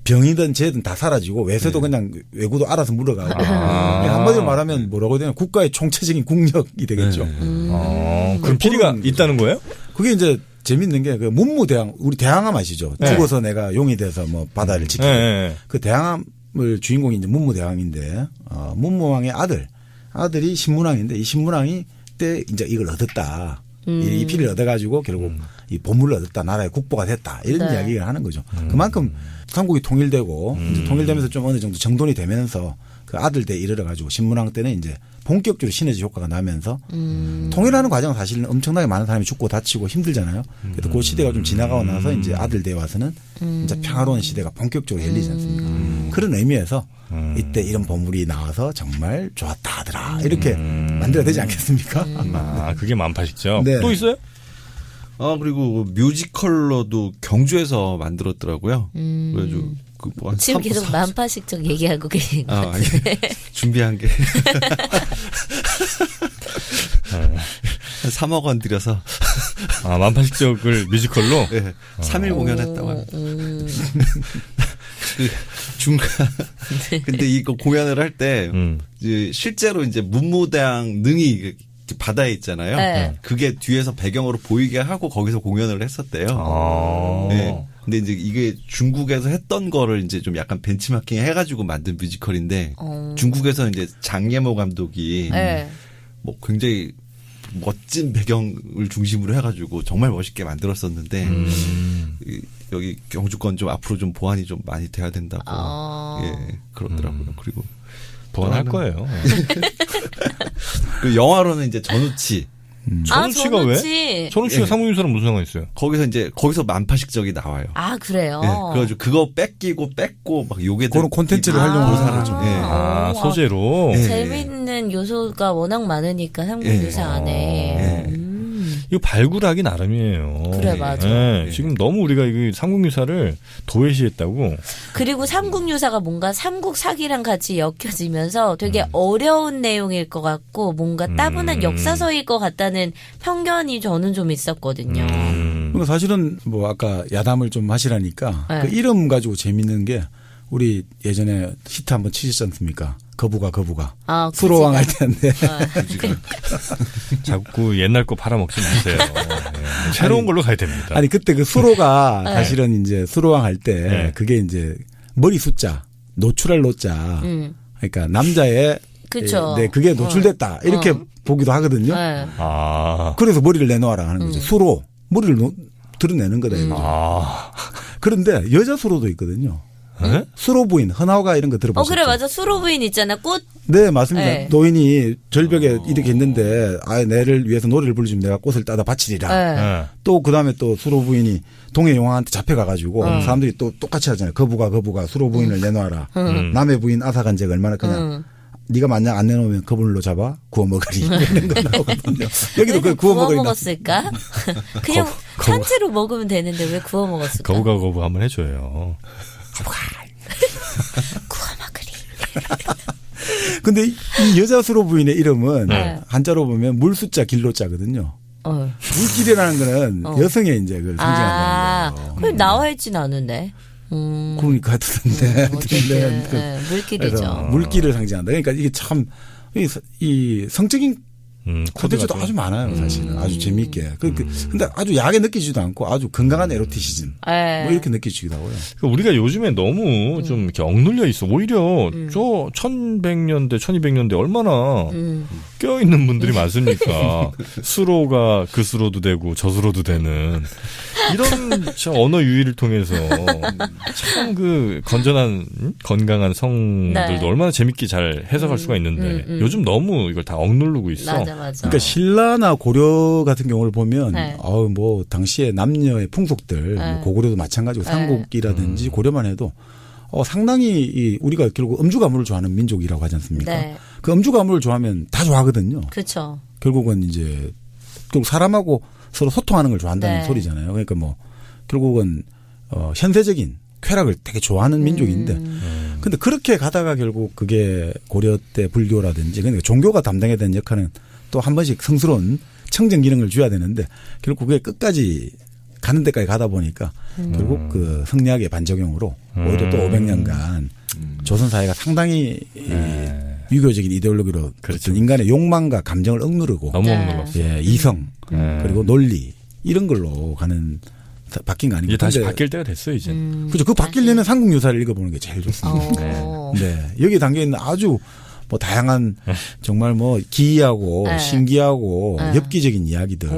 병이든 재든 다 사라지고 외세도 그냥 외구도 알아서 물어가고 한마디로 말하면 뭐라고 해야 되나 국가의 총체적인 국력이 되겠죠. 그럼 피리가 있다는 거예요? 그게 이제 재밌는 게 그 문무대항 우리 대항함 아시죠? 죽어서 내가 용이 돼서 뭐 바다를 지키고 그 대항함을 주인공이 이제 문무대왕인데 문무왕의 아들이 신문왕인데 이 신문왕이 때 이제 이걸 얻었다. 이 피리를 얻어가지고 결국 이 보물을 얻었다. 나라의 국보가 됐다. 이런 이야기를 하는 거죠. 그만큼 삼국이 통일되고 이제 통일되면서 좀 어느 정도 정돈이 되면서 그 아들 때 이르러가지고 신문왕 때는 이제 본격적으로 시너지 효과가 나면서 통일하는 과정은 사실은 엄청나게 많은 사람이 죽고 다치고 힘들잖아요. 그래도 그 시대가 좀 지나가고 나서 이제 아들 때 와서는 이제 평화로운 시대가 본격적으로 열리지 않습니까? 그런 의미에서 이때 이런 보물이 나와서 정말 좋았다 하더라. 이렇게 만들어야 되지 않겠습니까? 그게 만파식적. 네. 또 있어요? 그리고 뮤지컬로도 경주에서 만들었더라고요. 그래가지고 뭐 지금 계속 만파식적 얘기하고 계신 것 같은데. 준비한 게. 한 3억 원 들여서. 만파식적을 뮤지컬로? 네. 3일 공연했다고 합니다. 그 중간. 근데 이거 공연을 할 때, 실제로 이제 문무대왕 능이 바다에 있잖아요. 네. 그게 뒤에서 배경으로 보이게 하고 거기서 공연을 했었대요. 네. 근데 이제 이게 중국에서 했던 거를 이제 좀 약간 벤치마킹 해가지고 만든 뮤지컬인데 중국에서 이제 장예모 감독이 뭐 굉장히 멋진 배경을 중심으로 해가지고 정말 멋있게 만들었었는데 여기 경주권 좀 앞으로 좀 보완이 좀 많이 돼야 된다고 그러더라고요. 그리고 보완할 거예요. 그 영화로는 이제 전우치 전우치가 왜? 전우치가 상공유사랑 무슨 상관 있어요? 거기서 만파식적이 나와요. 아, 그래요? 네, 그래가지고 그거 뺏고 막 요게 그런 콘텐츠를 활용하고 살았죠. 네. 소재로. 네. 재밌는 요소가 워낙 많으니까 상공유사 안에. 이거 발굴하기 나름이에요. 그래, 맞아. 네. 지금 너무 우리가 이 삼국유사를 도외시했다고. 그리고 삼국유사가 뭔가 삼국 사기랑 같이 엮여지면서 되게 어려운 내용일 것 같고 뭔가 따분한 역사서일 것 같다는 편견이 저는 좀 있었거든요. 그러니까 사실은 뭐 아까 야담을 좀 하시라니까 네. 그 이름 가지고 재밌는 게 우리 예전에 히트 한번 치셨지 않습니까? 거부가. 수로왕 할 때인데. 자꾸 옛날 거 팔아먹지 마세요. 네. 새로운 걸로 가야 됩니다. 아니, 그때 그 수로가 사실은 이제 수로왕 할 때 그게 이제 머리 숫자, 노출할 노자. 그러니까 남자의. 그쵸. 네, 그게 노출됐다. 이렇게 보기도 하거든요. 네. 그래서 머리를 내놓아라 하는 거죠. 수로. 머리를 드러내는 거다. 그런데 여자 수로도 있거든요. 네? 수로 부인, 헌화가 이런 거 들어보셨죠? 그래, 맞아. 수로 부인 있잖아. 꽃. 네, 맞습니다. 네. 노인이 절벽에 이렇게 있는데, 내를 위해서 노래를 부르시면 내가 꽃을 따다 바치리라. 네. 또, 그 다음에 또 수로 부인이 동해 용왕한테 잡혀가가지고, 사람들이 또 똑같이 하잖아요. 거부가, 수로 부인을 내놔라. 남의 부인 아사간제가 얼마나 그냥, 네가 만약 안 내놓으면 그분로 잡아 구워 먹으리. 이런 거 나오거든요. 여기도 그 구워 먹었을까? 그냥 산채로 먹으면 되는데 왜 구워 먹었을까? 거부 한번 해줘요. 구워 먹으리. 근데 이 여자 수로 부인의 이름은 한자로 보면 물숫자 길로자거든요. 물길이라는 거는 여성의 이제 그걸 상징한다는 거예요. 그럼 나와 있진 않은데. 그러니까 하던데. 물길이죠. 물길을 상징한다. 그러니까 이게 참 이 성적인 콘텐츠도 아주 많아요, 사실은. 아주 재미있게. 근데 아주 야하게 느끼지도 않고 아주 건강한 에로티시즘. 뭐 이렇게 느끼지기도 하고요. 우리가 요즘에 너무 좀 이렇게 억눌려 있어. 오히려 저 1100년대, 1200년대 얼마나 껴있는 분들이 많습니까? 수로가 그 수로도 되고 저 수로도 되는 이런 언어 유희를 통해서 참 그 건강한 성들도 얼마나 재밌게 잘 해석할 수가 있는데 요즘 너무 이걸 다 억누르고 있어. 맞아. 그러니까 신라나 고려 같은 경우를 보면 뭐 당시에 남녀의 풍속들 뭐 고구려도 마찬가지고 삼국이라든지 고려만 해도 상당히 우리가 결국 음주 가무를 좋아하는 민족이라고 하지 않습니까? 그 음주 가무를 좋아하면 다 좋아하거든요. 그렇죠. 결국은 이제 결국 사람하고 서로 소통하는 걸 좋아한다는 소리잖아요. 그러니까 뭐 결국은 현세적인 쾌락을 되게 좋아하는 민족인데 근데 그렇게 가다가 결국 그게 고려 때 불교라든지 그러니까 종교가 담당해야 되는 역할은 또 한 번씩 성스러운 청정 기능을 줘야 되는데 결국 그게 끝까지 가는 데까지 가다 보니까 결국 그 성리학의 반작용으로 오히려 또 500년간 조선 사회가 상당히 유교적인 이데올로기로 그렇죠. 인간의 욕망과 감정을 억누르고 너무 억눌렀어. 이성 그리고 논리 이런 걸로 바뀐 거 아닙니까? 이제 다시 바뀔 때가 됐어요, 이제. 그렇죠. 그 바뀌려면 삼국유사를 읽어보는 게 제일 좋습니다. 네. 여기 담겨 있는 아주 뭐 다양한 정말 뭐 기이하고 신기하고 엽기적인 이야기들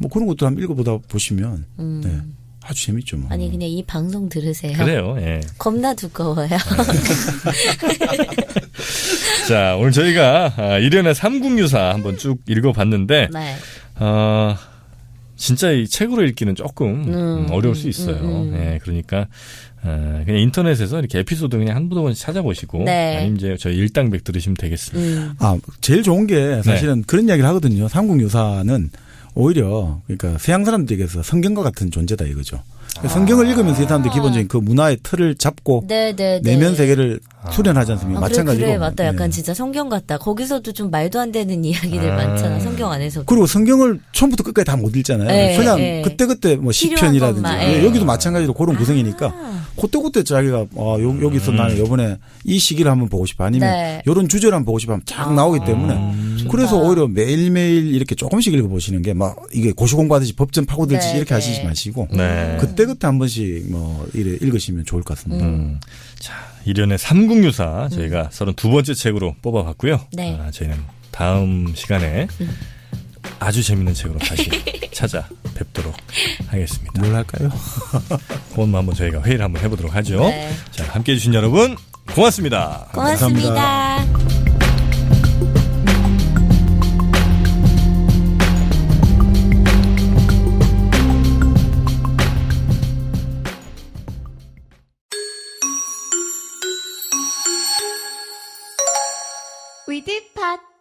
뭐 그런 것도 한번 읽어보다 보시면 네. 아주 재밌죠. 뭐. 아니 그냥 이 방송 들으세요. 그래요. 예. 겁나 두꺼워요. 자, 오늘 저희가 일연의 삼국유사 한번 쭉 읽어봤는데 진짜 이 책으로 읽기는 조금 어려울 수 있어요. 네, 그러니까 그냥 인터넷에서 이렇게 에피소드 그냥 한두 번씩 찾아보시고 아니면 이제 저희 일당백 들으시면 되겠습니다. 제일 좋은 게 사실은 그런 이야기를 하거든요. 삼국유사는 오히려 그러니까 서양 사람들에게서 성경과 같은 존재다 이거죠. 성경을 읽으면서 이 사람들이 기본적인 그 문화의 틀을 잡고 내면 세계를 수련하지 않습니까? 마찬가지로. 그래, 맞다. 약간 진짜 성경 같다. 거기서도 좀 말도 안 되는 이야기들 많잖아. 성경 안에서. 그리고 성경을 처음부터 끝까지 다 못 읽잖아요. 그냥 그때그때 뭐 시편이라든지 여기도 마찬가지로 그런 구성이니까 그때그때 자기가 여기서 나는 이번에 이 시기를 한번 보고 싶어 아니면 이런 주제를 한번 보고 싶어 하면 쫙 나오기 때문에 그래서 오히려 매일매일 이렇게 조금씩 읽어보시는 게 막 이게 고시공부하듯이 법전 파고들듯이 이렇게 하시지 마시고 그때그때 한 번씩 뭐 이래 읽으시면 좋을 것 같습니다. 자, 일연의 삼국유사 저희가 32번째 책으로 뽑아봤고요. 저희는 다음 시간에 아주 재밌는 책으로 다시 찾아뵙도록 하겠습니다. 뭘 할까요? 그건 한번 저희가 회의를 한번 해보도록 하죠. 자, 함께해 주신 여러분 고맙습니다. 고맙습니다. 감사합니다. 리드팟